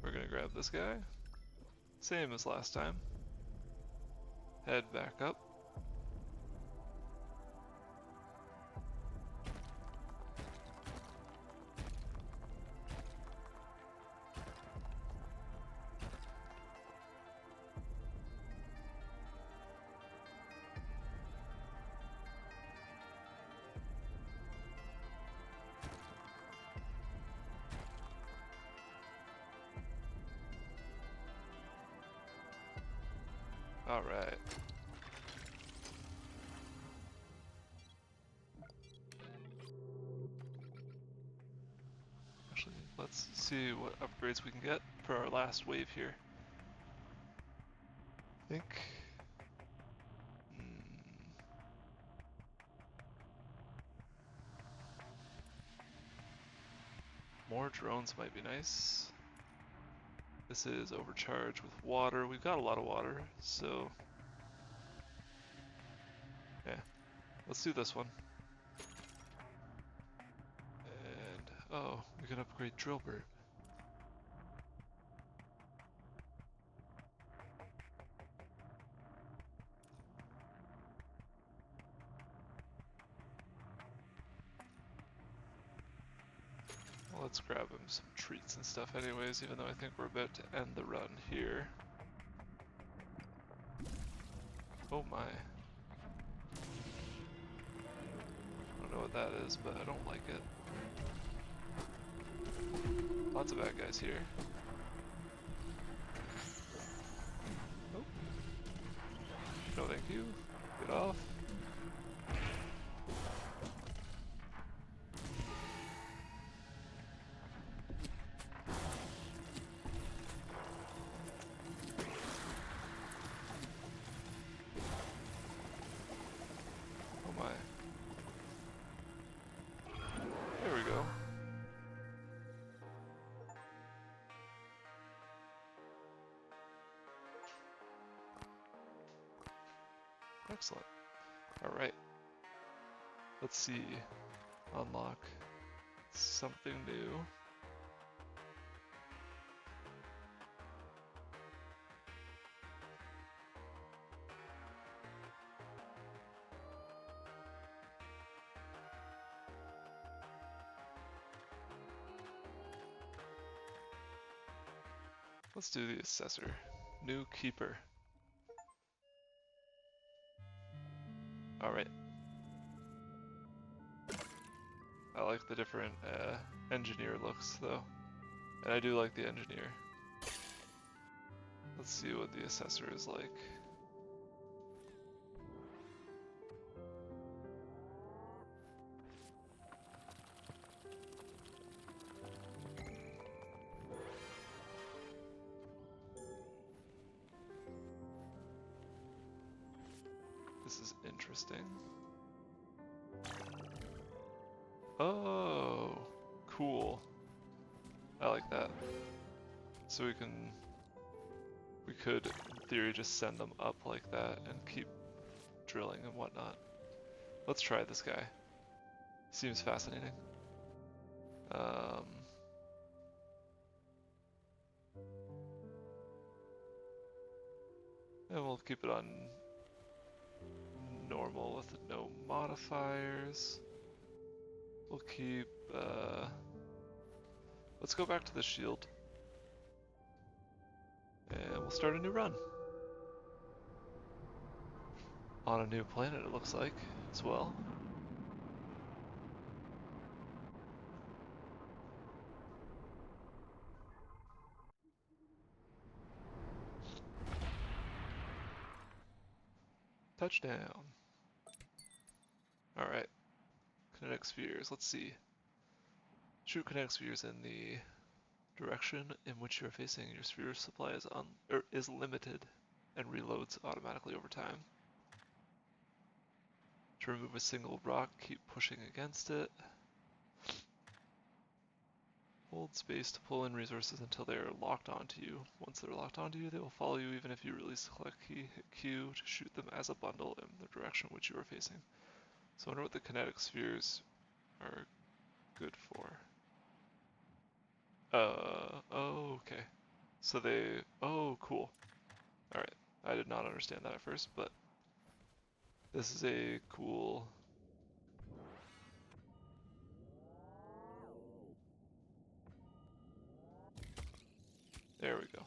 We're gonna grab this guy. Same as last time. Head back up. All right. Actually, let's see what upgrades we can get for our last wave here. I think... more drones might be nice. This is overcharged with water. We've got a lot of water, so... yeah, let's do this one. And, oh, we can upgrade Drillbird. Well, let's grab him some treats and stuff anyways, even though I think we're about to end the run here. Oh my. I don't know what that is, but I don't like it. Lots of bad guys here. Oh. No thank you. Get off. Oh my. There we go. Excellent. Alright. Let's see. Unlock something new. Let's do the assessor. New keeper. Alright. I like the different engineer looks though. And I do like the engineer. Let's see what the assessor is like. This is interesting. Oh, cool. I like that. So we could, in theory, just send them up like that and keep drilling and whatnot. Let's try this guy. Seems fascinating. And we'll keep it on normal with no modifiers. We'll keep, let's go back to the shield. And we'll start a new run. On a new planet, it looks like, as well. Touchdown. Alright. Kinetic spheres. Let's see. Shoot kinetic spheres in the direction in which you are facing. Your sphere supply is limited and reloads automatically over time. To remove a single rock, keep pushing against it. Hold space to pull in resources until they are locked onto you. Once they're locked onto you, they will follow you even if you release the collect key, hit Q to shoot them as a bundle in the direction which you are facing. So I wonder what the kinetic spheres are good for. Oh, okay. So oh, cool. Alright, I did not understand that at first, but this is a cool... There we go.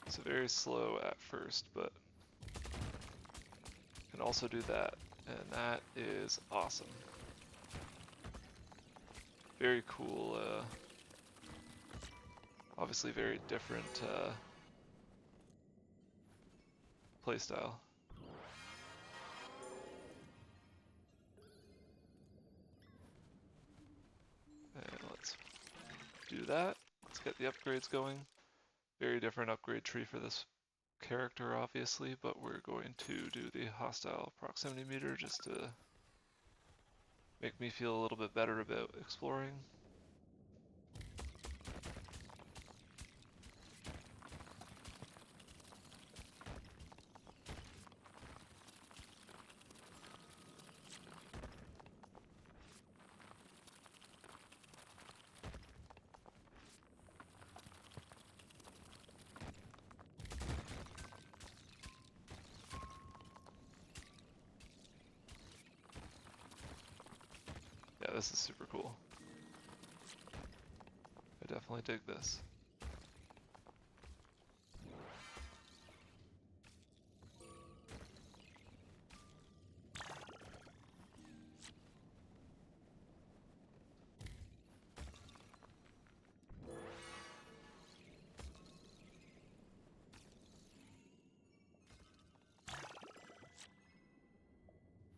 So very slow at first, but can also do that, and that is awesome. Very cool, obviously very different playstyle. And let's do that. Let's get the upgrades going. Very different upgrade tree for this character, obviously, but we're going to do the hostile proximity meter just to make me feel a little bit better about exploring. Yeah, this is super cool. I definitely dig this.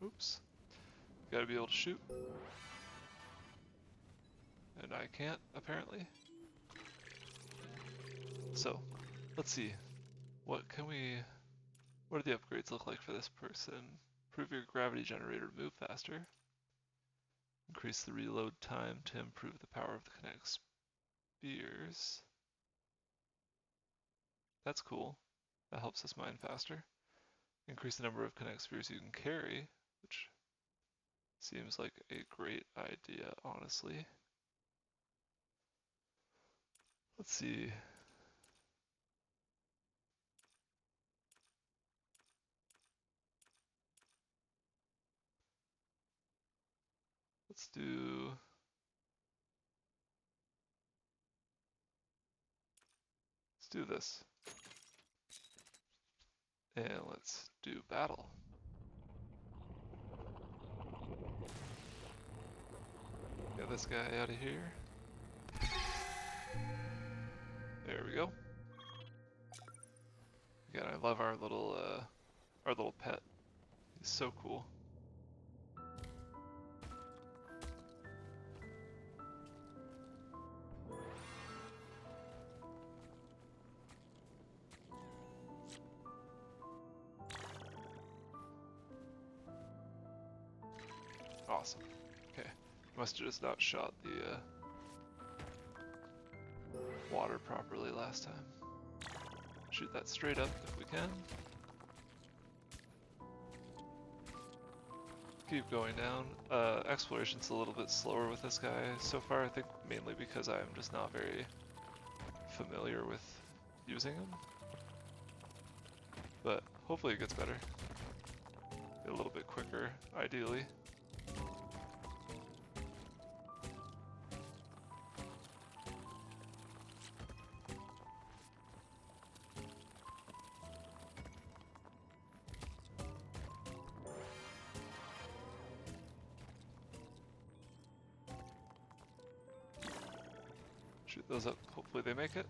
Oops. Gotta be able to shoot. And I can't, apparently. So, let's see. What do the upgrades look like for this person? Improve your gravity generator to move faster. Increase the reload time to improve the power of the kinetic spheres. That's cool. That helps us mine faster. Increase the number of kinetic spheres you can carry, which seems like a great idea, honestly. Let's see. Let's do... this. And let's do battle. Get this guy out of here. There we go. Again, I love our little pet. He's so cool. Awesome. Okay. Must have just not shot the water properly last time. Shoot that straight up if we can. Keep going down. Exploration's a little bit slower with this guy so far, I think mainly because I'm just not very familiar with using him. But hopefully it gets better. Get a little bit quicker, ideally. Shoot those up, hopefully they make it.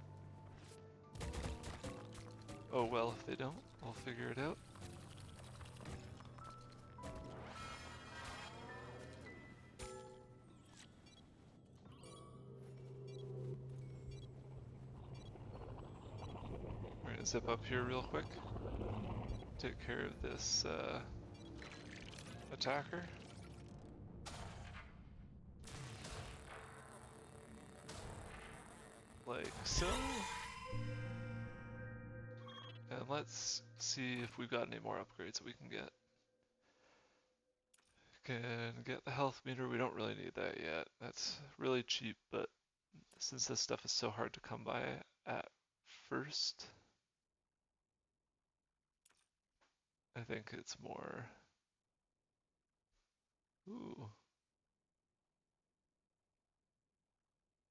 Oh well, if they don't, we'll figure it out. We're gonna zip up here real quick. Take care of this attacker. Like so. And let's see if we've got any more upgrades that we can get. Can get the health meter, we don't really need that yet. That's really cheap, but since this stuff is so hard to come by at first, I think it's more... Ooh.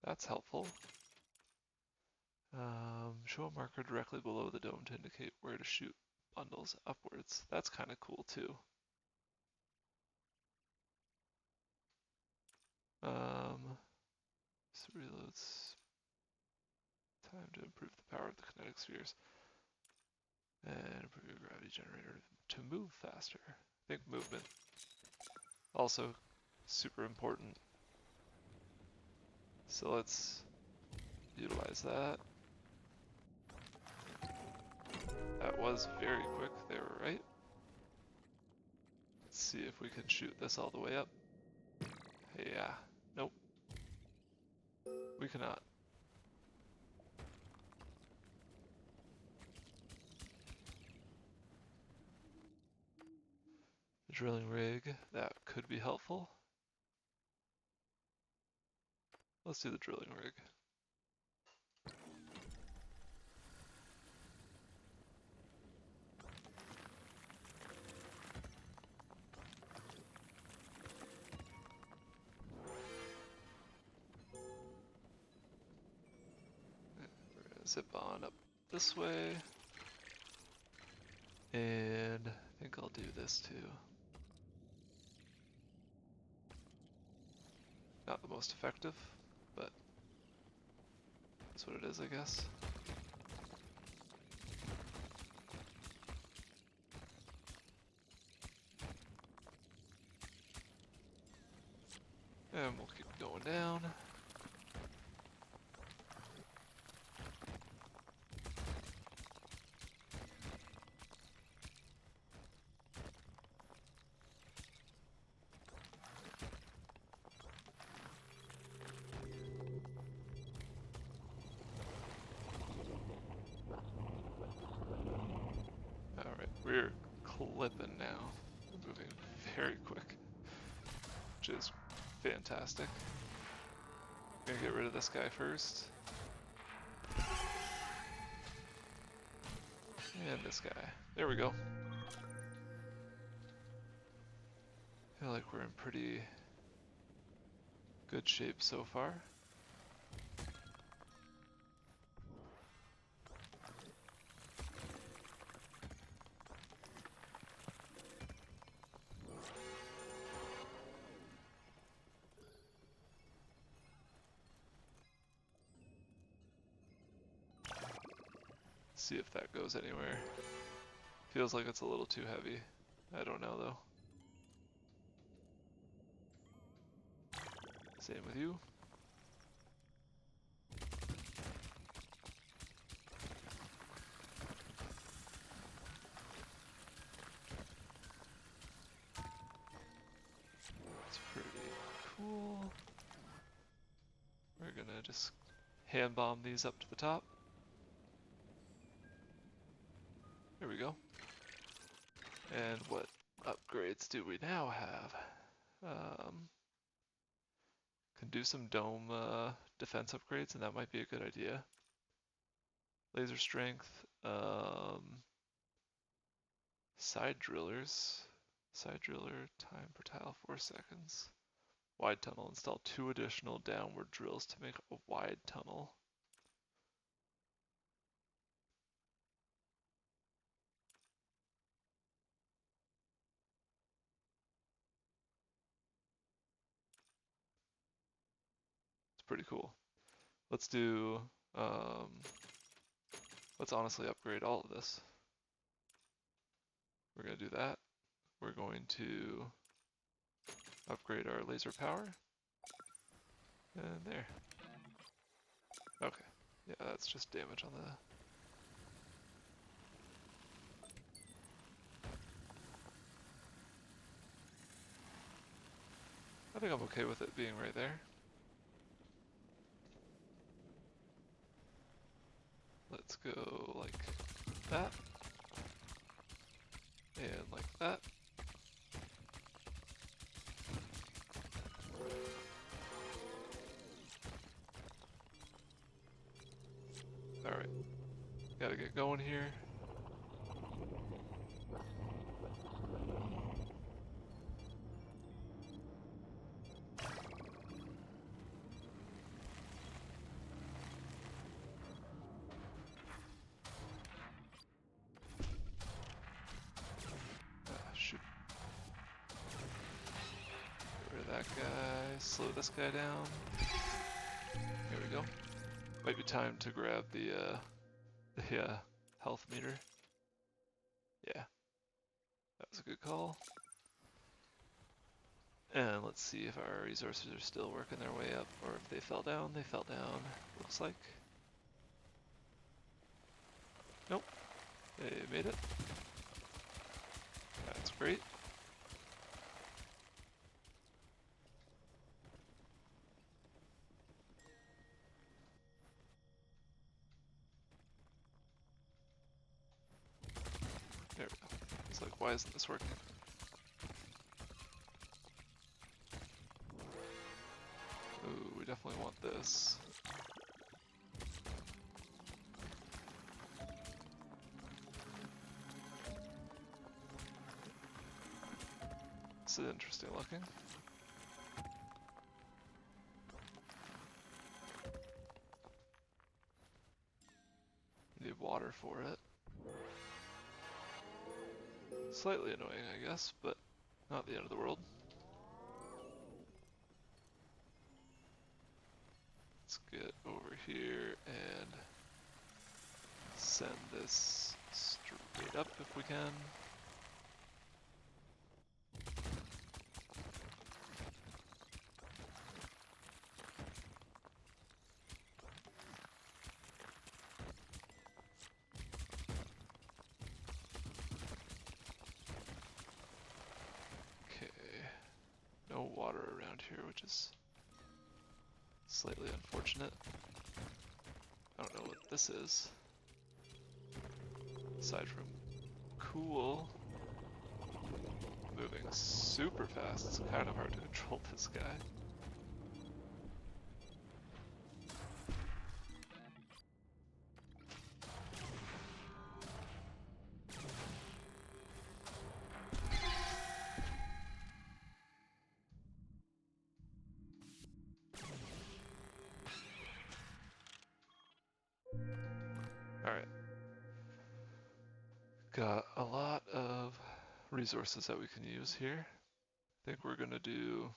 That's helpful. Show a marker directly below the dome to indicate where to shoot bundles upwards. That's kind of cool too. So reloads. Time to improve the power of the kinetic spheres. And improve your gravity generator to move faster. I think movement. Also super important. So let's utilize that. That was very quick, they were right. Let's see if we can shoot this all the way up. Yeah, nope. We cannot. The drilling rig, that could be helpful. Let's do the drilling rig. We're gonna zip on up this way. And I think I'll do this too. Not the most effective, but that's what it is, I guess. And we'll keep going down. Alright, we're clipping now. We're moving very quick, which is fantastic. Gonna get rid of this guy first. And this guy. There we go. Feel like we're in pretty good shape so far. See if that goes anywhere. Feels like it's a little too heavy. I don't know though. Same with you. It's pretty cool. We're gonna just hand bomb these up to the top. There we go. And what upgrades do we now have? Can do some dome defense upgrades, and that might be a good idea. Laser strength, side drillers. Side driller, time per tile 4 seconds. Wide tunnel, install 2 additional downward drills to make a wide tunnel. It's pretty cool. Let's do, let's honestly upgrade all of this. We're going to do that. We're going to upgrade our laser power. And there. Okay. Yeah, that's just damage on the... I think I'm okay with it being right there. Let's go like that. And like that. Alright. Gotta get going here. Shoot. Get rid of that guy. Slow this guy down. There we go. Might be time to grab the health meter. Yeah. That was a good call. And let's see if our resources are still working their way up, or if they fell down. They fell down, looks like. Nope. They made it. That's great. There we go. It's like, why isn't this working? Ooh, we definitely want this. This is interesting looking. Need water for it. Slightly annoying, I guess, but not the end of the world. Let's get over here and send this straight up if we can. No water around here, which is slightly unfortunate. I don't know what this is. Aside from cool, moving super fast, it's kind of hard to control this guy. Alright. Got a lot of resources that we can use here. I think we're gonna do,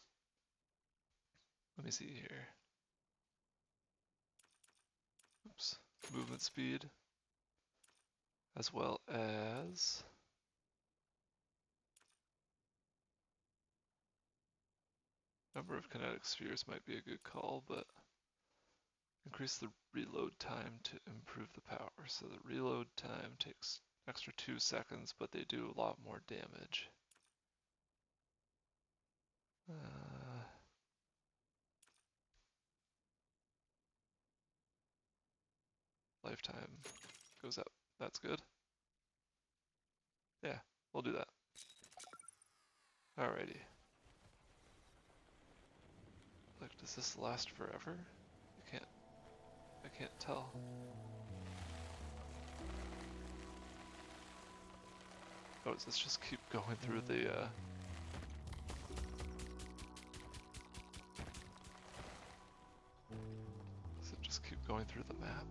let me see here. Oops. Movement speed, as well as number of kinetic spheres might be a good call, but increase the reload time to improve the power. So the reload time takes extra 2 seconds, but they do a lot more damage. Lifetime goes up. That's good. Yeah, we'll do that. Alrighty. Like, does this last forever? I can't tell. Oh, does this just keep going through the, does it just keep going through the map?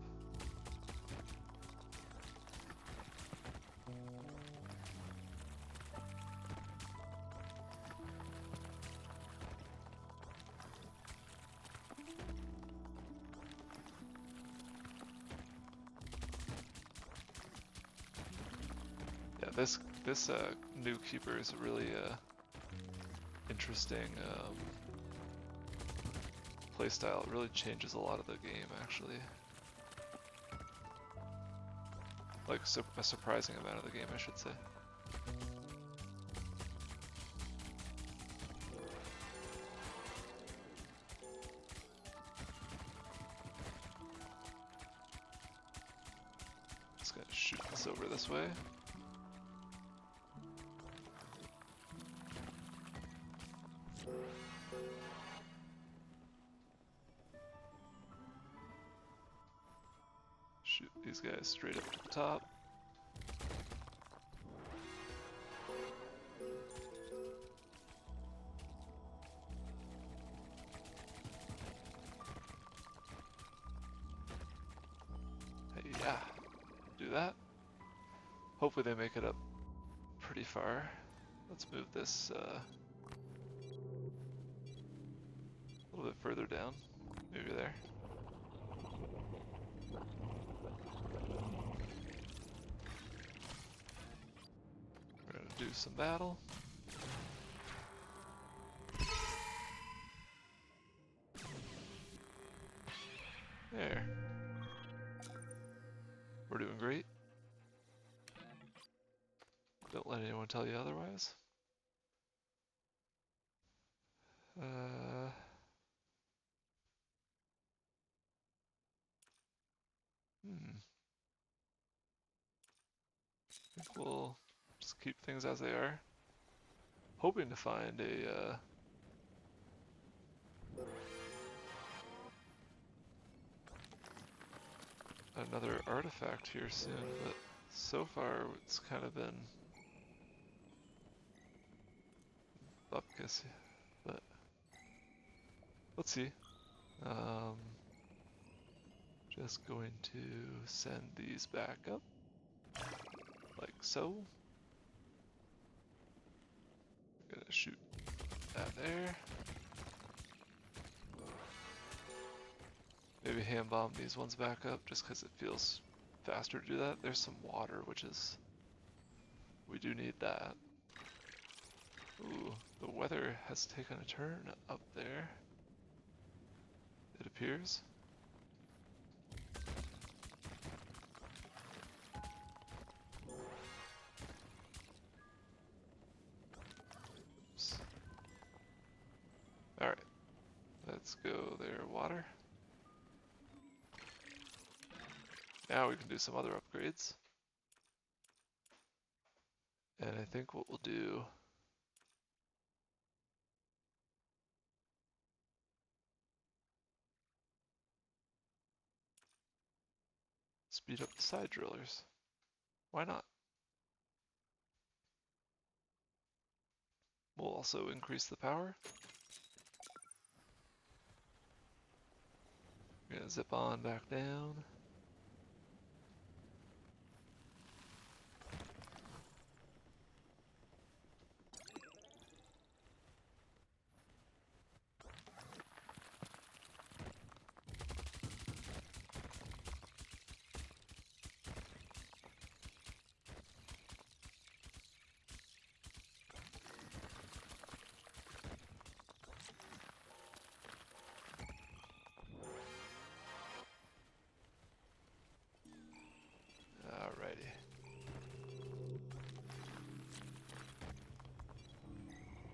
this new keeper is a really interesting playstyle. It really changes a lot of the game, actually. Like a surprising amount of the game, I should say. Just gonna shoot this over this way. Shoot these guys straight up to the top. Hey, yeah, do that. Hopefully they make it up pretty far. Let's move this a little bit further down, maybe there. We're gonna do some battle. There. We're doing great. Don't let anyone tell you otherwise. I think we'll just keep things as they are. Hoping to find another artifact here soon, but so far it's kind of been bupkis, but let's see. Just going to send these back up, like so. I'm gonna shoot that there. Maybe hand bomb these ones back up just because it feels faster to do that. There's some water, which is, we do need that. Ooh, the weather has taken a turn up there, it appears. Oops. Alright, let's go there, water. Now we can do some other upgrades. And I think what we'll do, speed up the side drillers. Why not? We'll also increase the power. We're gonna zip on back down. Alrighty.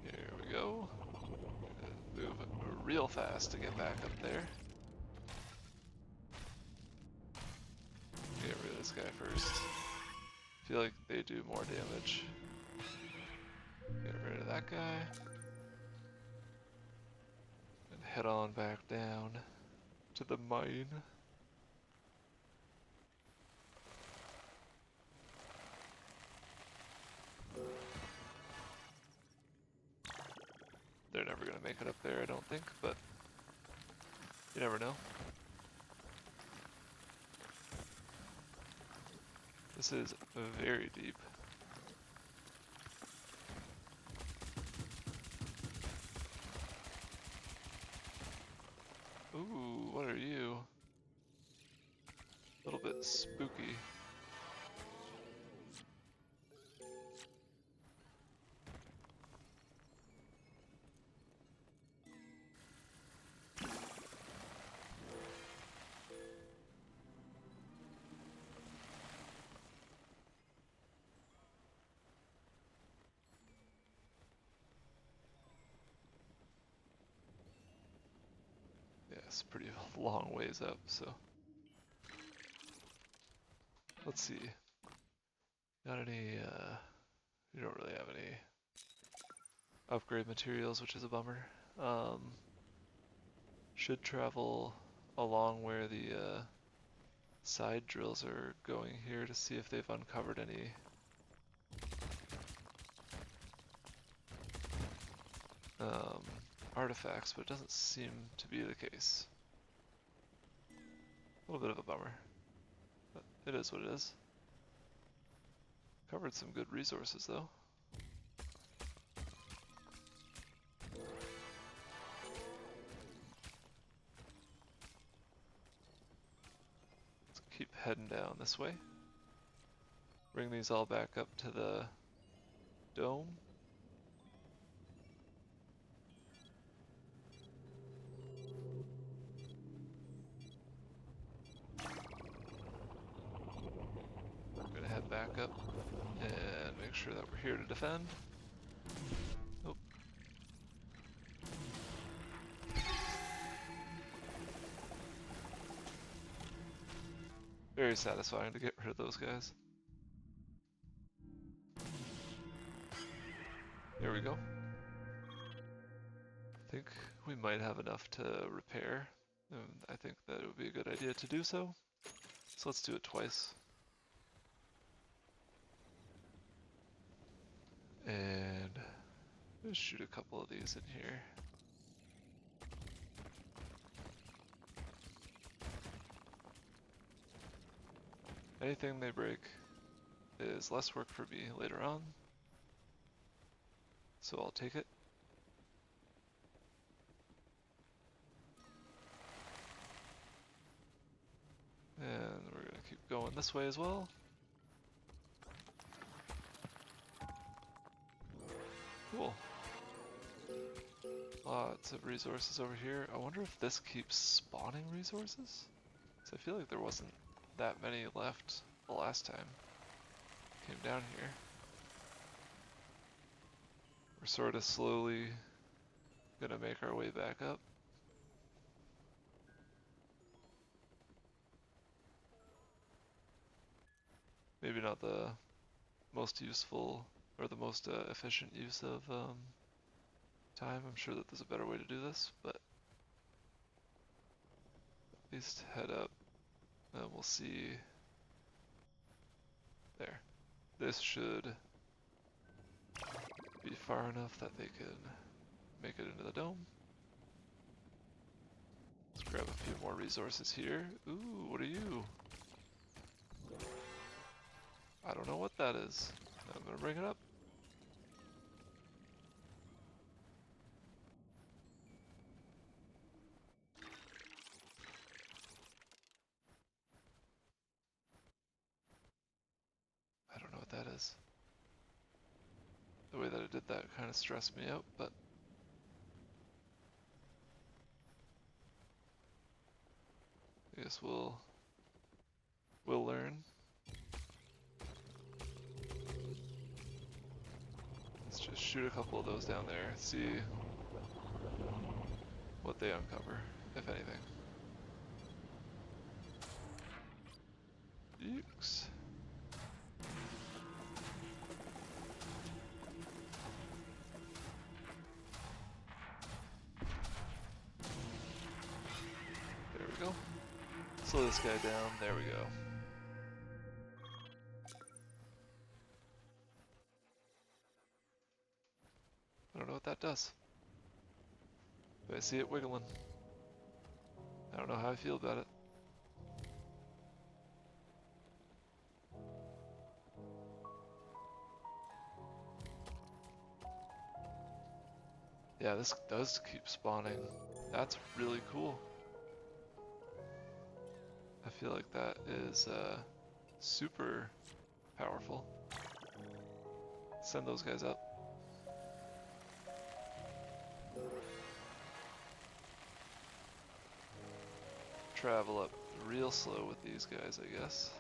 Here we go. Move real fast to get back up there. Get rid of this guy first. I feel like they do more damage. Get rid of that guy. And head on back down to the mine. They're never gonna make it up there, I don't think, but you never know. This is very deep. Ooh, what are you? A little bit spooky. it's pretty long ways up, so. Let's see. Got any, we don't really have any upgrade materials, which is a bummer. Should travel along where the side drills are going here to see if they've uncovered any artifacts, but it doesn't seem to be the case. A little bit of a bummer, but it is what it is. Covered some good resources though. Let's keep heading down this way. Bring these all back up to the dome. We're gonna head back up and make sure that we're here to defend. Oh. Very satisfying to get rid of those guys. There we go. I think we might have enough to repair. I think that it would be a good idea to do so. So let's do it twice. And let's shoot a couple of these in here. Anything they break is less work for me later on, so I'll take it. And we're gonna keep going this way as well. Cool. Lots of resources over here. I wonder if this keeps spawning resources? So I feel like there wasn't that many left the last time I came down here. We're sort of slowly gonna make our way back up. Maybe not the most useful or the most efficient use of time. I'm sure that there's a better way to do this, but at least head up and we'll see. There. This should be far enough that they can make it into the dome. Let's grab a few more resources here. Ooh, what are you? I don't know what that is. I'm gonna bring it up. I don't know what that is. The way that it did that kind of stressed me out, but I guess we'll learn. Let's just shoot a couple of those down there, see what they uncover, if anything. Yeeks. There we go. Slow this guy down, there we go. I don't know what that does, but I see it wiggling. I don't know how I feel about it. Yeah, this does keep spawning. That's really cool. I feel like that is super powerful. Send those guys up. Travel up real slow with these guys, I guess.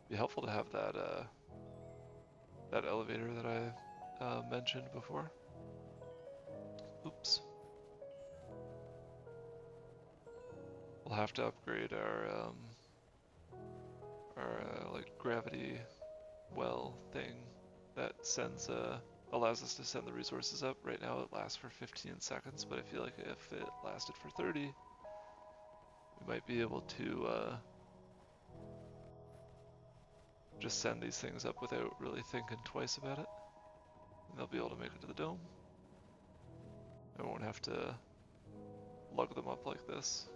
Be helpful to have that that elevator that I mentioned before. Oops. We'll have to upgrade our like gravity well thing that sends allows us to send the resources up. Right now it lasts for 15 seconds, but I feel like if it lasted for 30, we might be able to just send these things up without really thinking twice about it. And they'll be able to make it to the dome. I won't have to lug them up like this.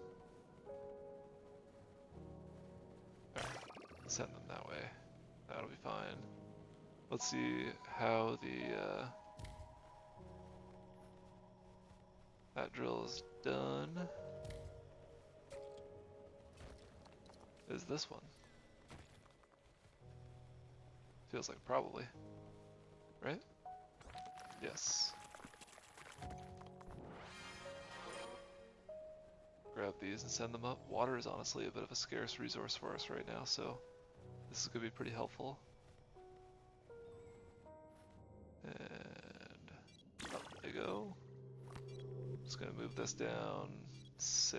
Alright, send them that way. That'll be fine. Let's see how the that drill is done. Is this one? Feels like probably. Right? Yes. Grab these and send them up. Water is honestly a bit of a scarce resource for us right now, so this is going to be pretty helpful. And up they go. Just going to move this down, say,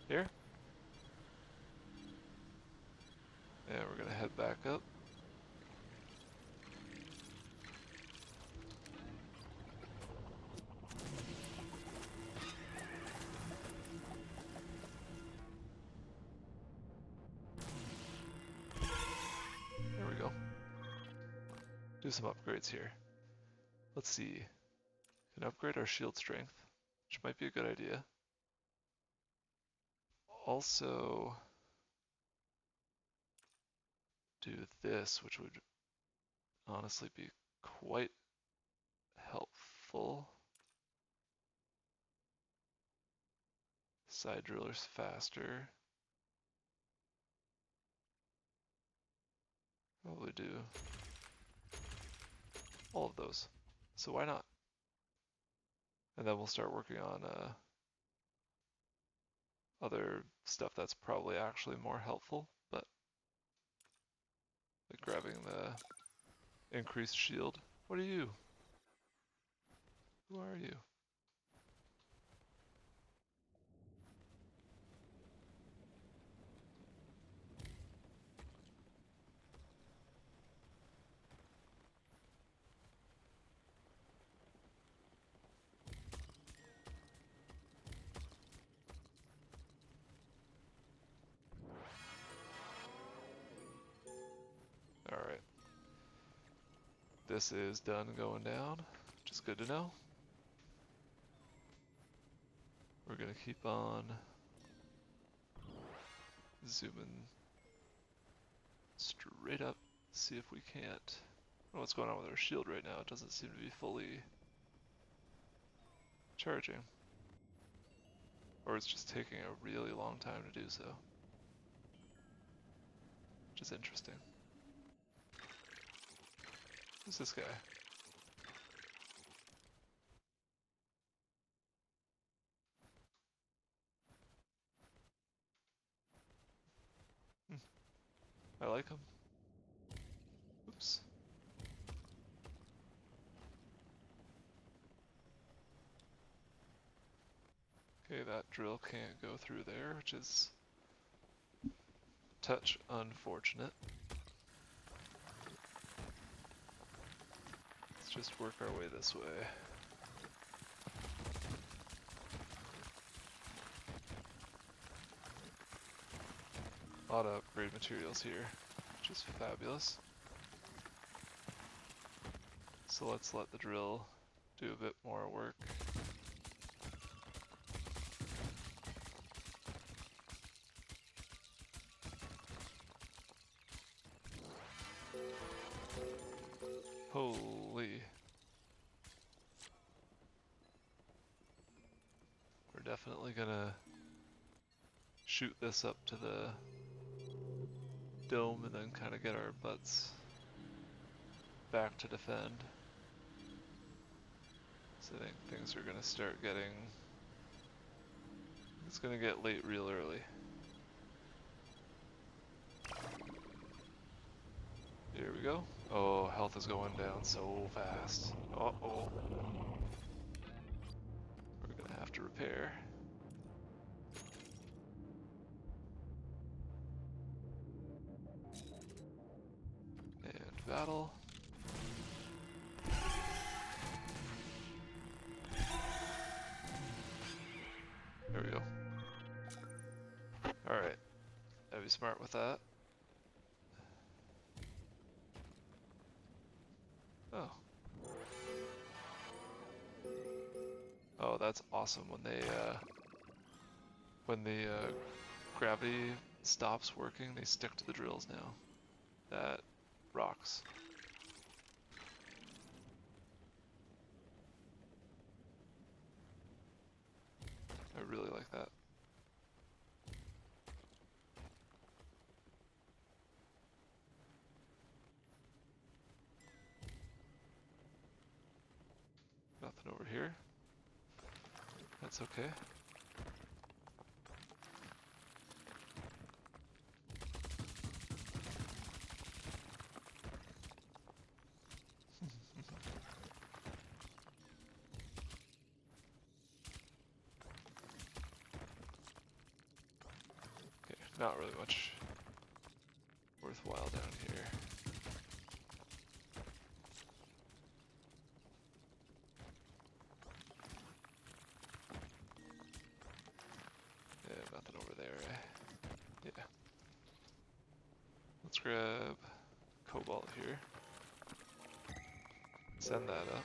here. And we're going to head back up. There we go. Do some upgrades here. Let's see. Can upgrade our shield strength, which might be a good idea. Also, do this, which would honestly be quite helpful. Side drillers faster. Probably do all of those. So why not? And then we'll start working on other stuff that's probably actually more helpful, but like grabbing the increased shield. What are you? Who are you? Alright. This is done going down, which is good to know. We're gonna keep on zooming straight up, see if we can't. I don't know what's going on with our shield right now. It doesn't seem to be fully charging. Or it's just taking a really long time to do so. Which is interesting. Who's this guy? I like him. Oops. Okay, that drill can't go through there, which is a touch unfortunate. Let's just work our way this way. A lot of upgrade materials here, which is fabulous. So let's let the drill do a bit more work. Holy. We're definitely gonna shoot this up to the dome and then kind of get our butts back to defend. So I think things are gonna start getting, it's gonna get late real early. Here we go. Oh, health is going down so fast. Uh-oh. We're gonna have to repair. battle. There we go. Alright. Gotta be smart with that. Oh. Oh, that's awesome when the gravity stops working, they stick to the drills now. That rocks. I really like that. Nothing over here. That's okay. Okay, not really much worthwhile down here. Yeah, nothing over there, eh? Yeah. Let's grab cobalt here. Send that up.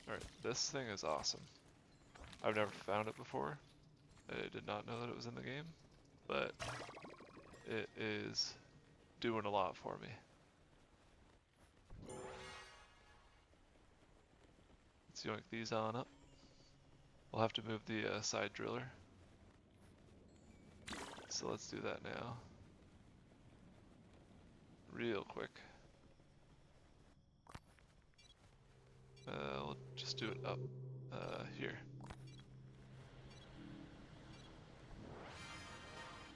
Alright, this thing is awesome. I've never found it before. I did not know that it was in the game, but it is doing a lot for me. Let's yoink these on up. We'll have to move the side driller. So let's do that now. Real quick. We'll just do it up here.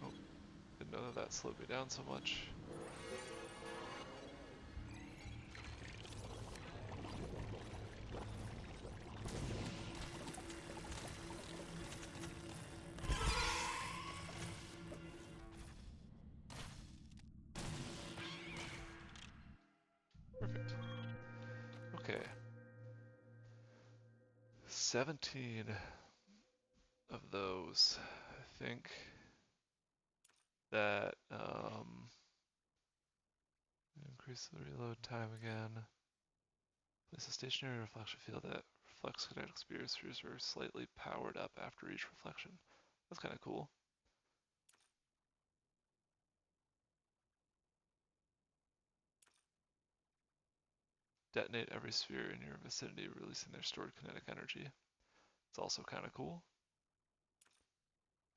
Oh, didn't know that slowed me down so much. Perfect. Okay. 17 of those. I think that increase the reload time again. Place a stationary reflection field that reflects kinetic spheres. Spheres are slightly powered up after each reflection. That's kind of cool. Detonate every sphere in your vicinity, releasing their stored kinetic energy. It's also kind of cool.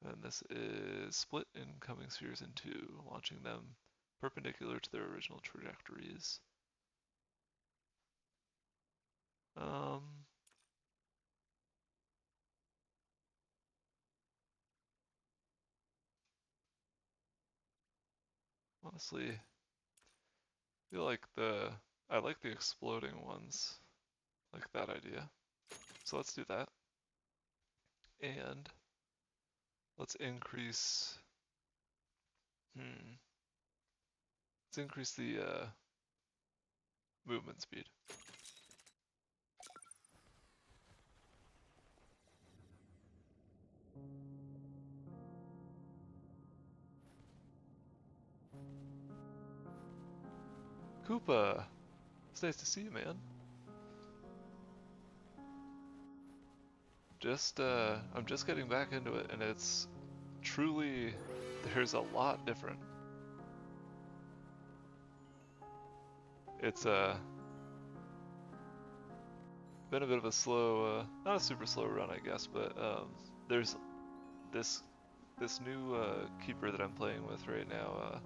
And this is split incoming spheres in two, launching them perpendicular to their original trajectories. Honestly, I feel like I like the exploding ones, like that idea. So let's do that. And let's increase, let's increase the movement speed. Koopa! It's nice to see you, man. I'm just getting back into it, and it's truly, there's a lot different. It's been a bit of a slow, not a super slow run, I guess, but there's this new keeper that I'm playing with right now.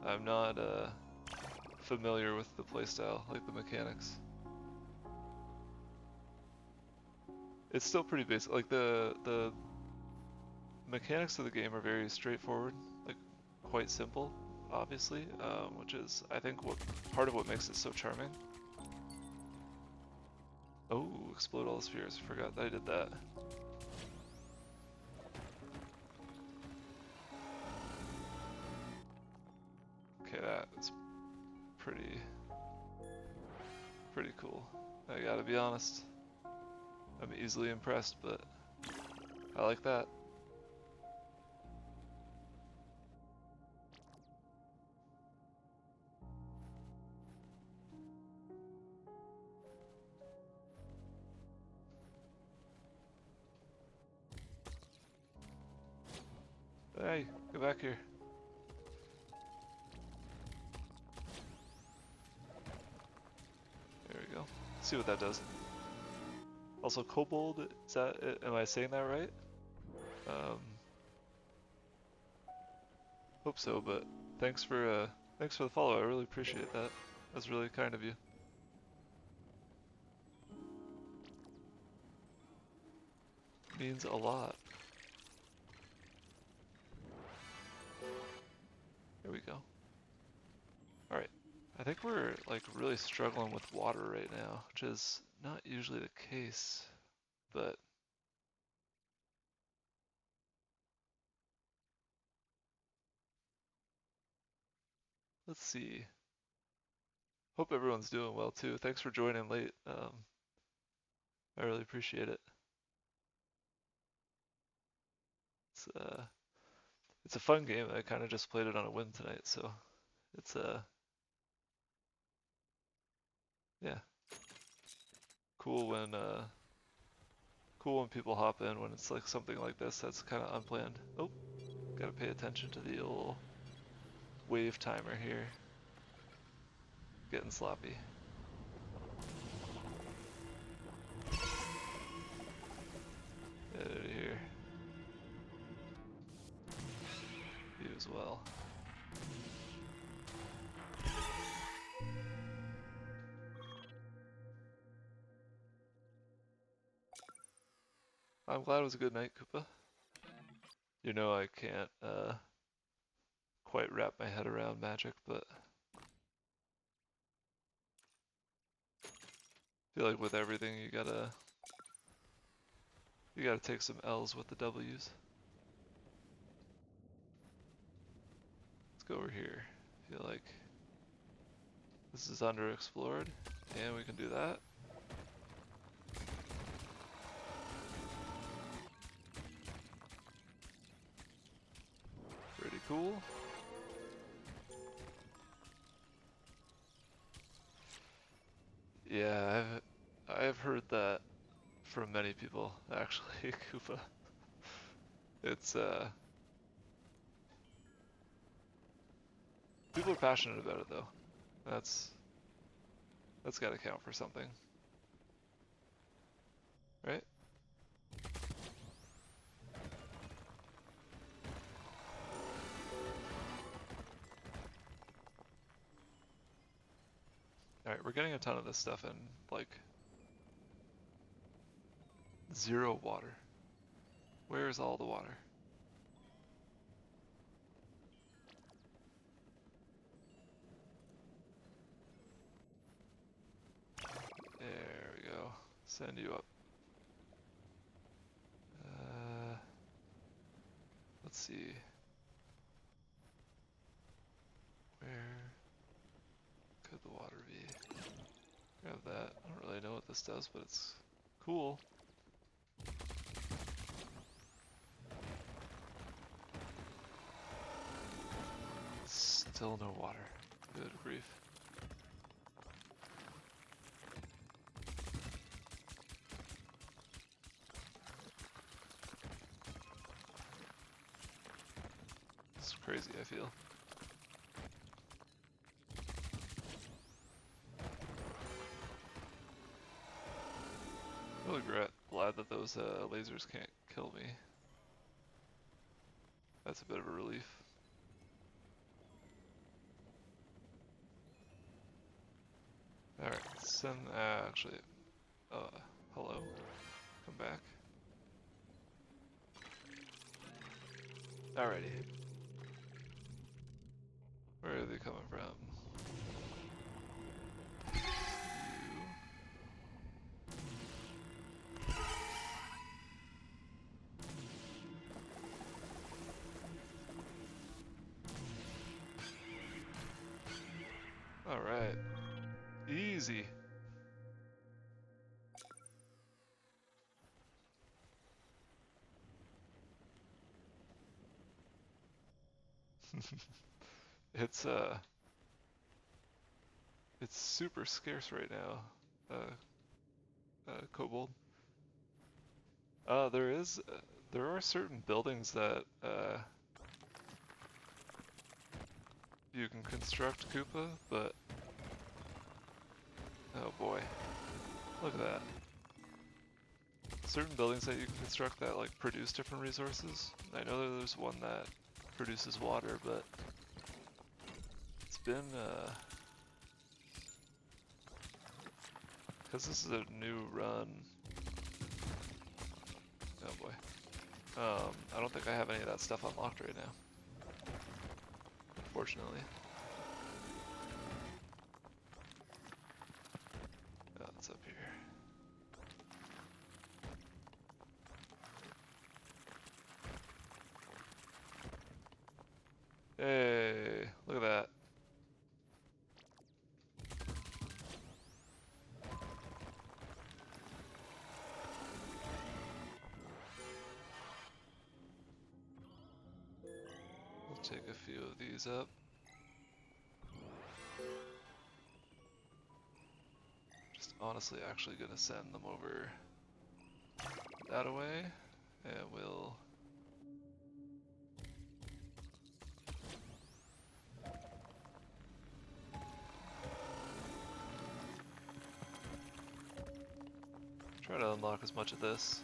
I'm not familiar with the playstyle, like the mechanics. It's still pretty basic. Like the mechanics of the game are very straightforward, like quite simple, obviously, which is I think what part of what makes it so charming. Oh, explode all the spheres! I forgot that I did that. Okay, that is pretty cool. I gotta be honest. I'm easily impressed, but I like that. Hey, get back here. There we go. See what that does. Also, Kobold, is that it? Am I saying that right? Hope so, but thanks for the follow. I really appreciate that. That's really kind of you. Means a lot. Here we go. Alright. I think we're like really struggling with water right now, which is not usually the case, but let's see. Hope everyone's doing well too. Thanks for joining late. I really appreciate it. It's a fun game. I kind of just played it on a whim tonight, so it's yeah, cool when people hop in when it's like something like this that's kind of unplanned. Oh, gotta pay attention to the old wave timer here. Getting sloppy. Get out of here. You as well. I'm glad it was a good night, Koopa. You know I can't quite wrap my head around magic, but I feel like with everything you gotta take some L's with the W's. Let's go over here. I feel like this is underexplored, and we can do that. Pretty cool. Yeah, I've heard that from many people actually, Koopa. It's people are passionate about it though. That's gotta count for something, right? Alright, we're getting a ton of this stuff in, like, 0 water. Where's all the water? There we go. Send you up. Let's see. Where could the water be? Grab that. I don't really know what this does, but it's cool. Still no water. Good grief. It's crazy, I feel. Really glad that those lasers can't kill me. That's a bit of a relief. Alright, send, actually, hello, come back. Alrighty. Where are they coming from? Alright. Easy. It's it's super scarce right now. Kobold. There are certain buildings that you can construct Koopa, but oh boy, look at that. Certain buildings that you can construct that like produce different resources. I know that there's one that produces water, but it's been because this is a new run. Oh boy. I don't think I have any of that stuff unlocked right now. Unfortunately. Oh, it's up here. Hey, look at that. We'll take a few of these up. Just honestly actually gonna send them over that way, and we'll try to unlock as much of this.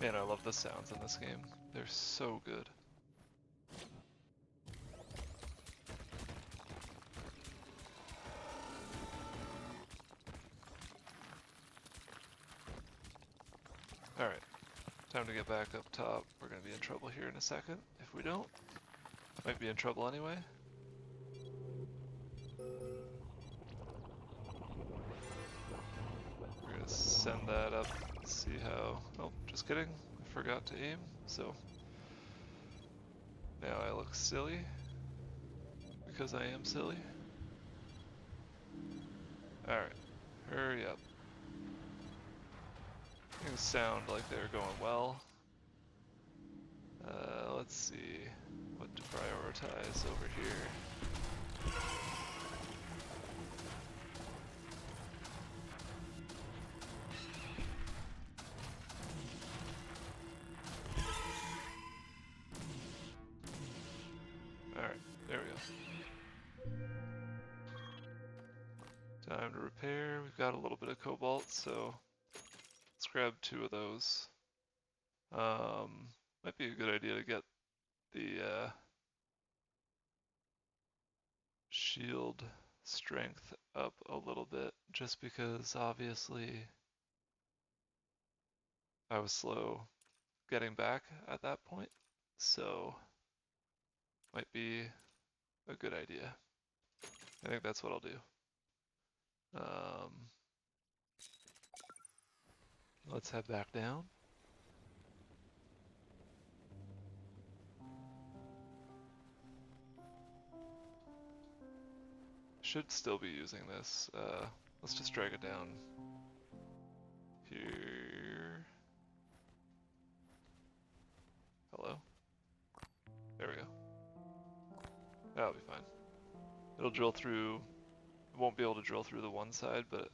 Man, I love the sounds in this game. They're so good. Alright, time to get back up top. We're gonna be in trouble here in a second. If we don't, might be in trouble anyway. We're gonna send that up, see how... Oh, just kidding. I forgot to aim, so... Now I look silly. Because I am silly. Alright, hurry up. Things sound like they're going well. Let's see what to prioritize over here. Alright, there we go. Time to repair. We've got a little bit of cobalt, so let's grab 2 of those. Might be a good idea to get the shield strength up a little bit, just because obviously I was slow getting back at that point, so might be a good idea. I think that's what I'll do. Let's head back down. Should still be using this. Let's just drag it down here. Hello? There we go. That'll be fine. It'll drill through, it won't be able to drill through the one side, but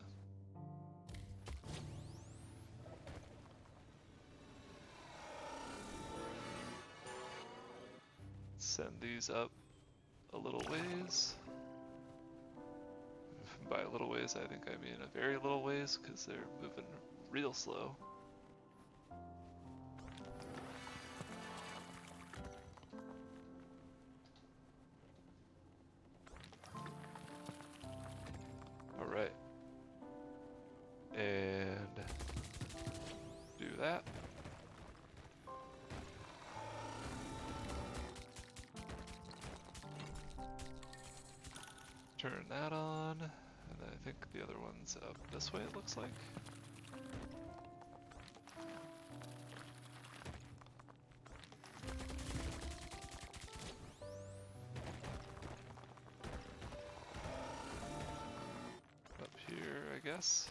send these up a little ways. By a little ways, I think I mean a very little ways, because they're moving real slow. turn that on, and then I think the other one's up this way, it looks like. Up here, I guess.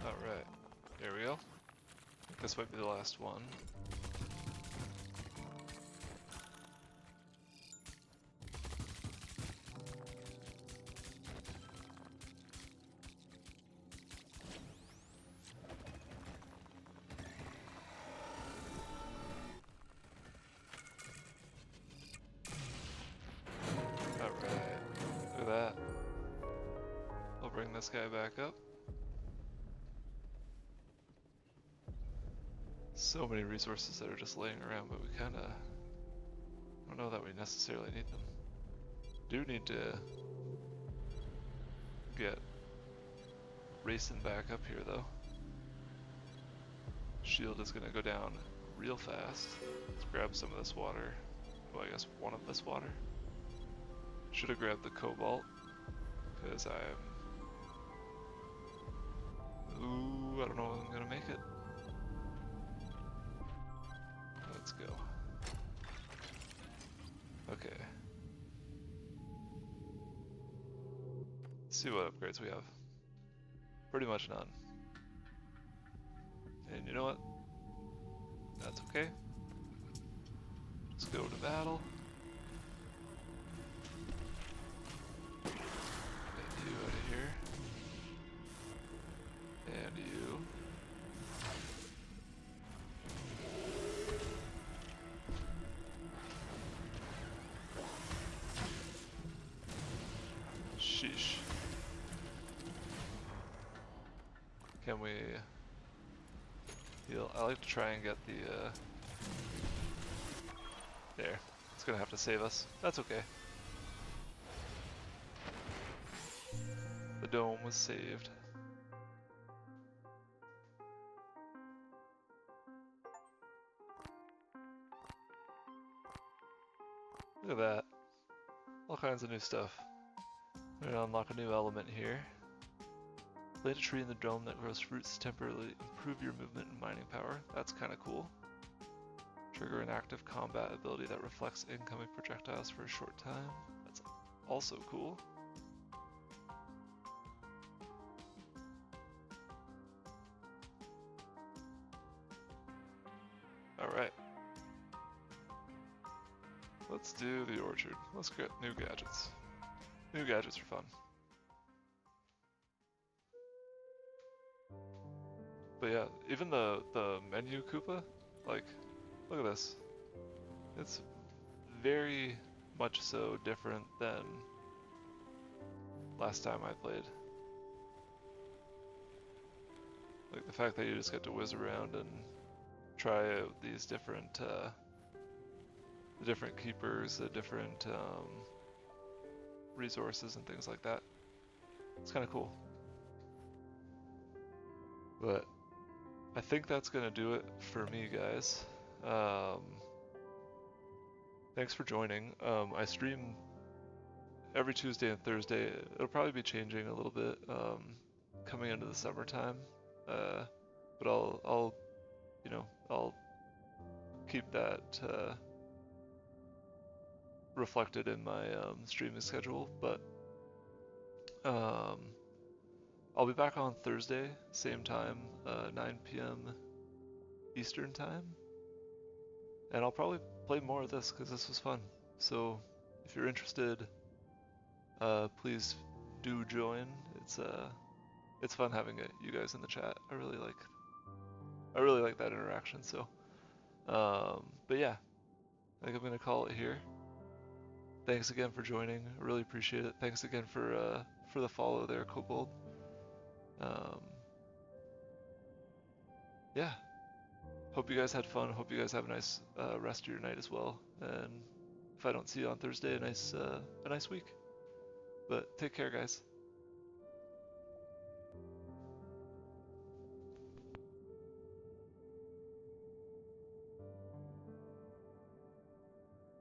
Alright, there we go. I think this might be the last one. Alright, look at that. I'll bring this guy back up. So many resources that are just laying around, but we kinda don't know that we necessarily need them. Do need to get racing back up here though. Shield is gonna go down real fast. Let's grab some of this water. Well, I guess one of this water. Should have grabbed the cobalt, because Ooh, I don't know if I'm gonna make it. Let's go. Okay. Let's see what upgrades we have. Pretty much none. And you know what? That's okay. Just go to battle. Get you out of here. And you. Sheesh. Can we heal? I like to try and get the there. It's gonna have to save us. That's okay. The dome was saved. Look at that. All kinds of new stuff. We're gonna unlock a new element here. Plant a tree in the dome that grows fruits to temporarily improve your movement and mining power. That's kinda cool. Trigger an active combat ability that reflects incoming projectiles for a short time. That's also cool. Alright. Let's do the orchard. Let's get new gadgets. New gadgets are fun. But yeah, even the menu Koopa, like, look at this. It's very much so different than last time I played. Like the fact that you just get to whiz around and try out these different, the different keepers, the different resources and things like that. It's kind of cool. But I think that's gonna do it for me, guys. Thanks for joining. I stream every Tuesday and Thursday. It'll probably be changing a little bit coming into the summertime, but I'll you know, I'll keep that reflected in my streaming schedule. But I'll be back on Thursday, same time, 9 p.m. Eastern time. And I'll probably play more of this because this was fun. So if you're interested, please do join. It's fun having you guys in the chat. I really like that interaction. So, but yeah, I think I'm gonna call it here. Thanks again for joining. I really appreciate it. Thanks again for the follow there, Kobold. Yeah. Hope you guys had fun. Hope you guys have a nice rest of your night as well. And if I don't see you on Thursday, a nice week. But take care, guys.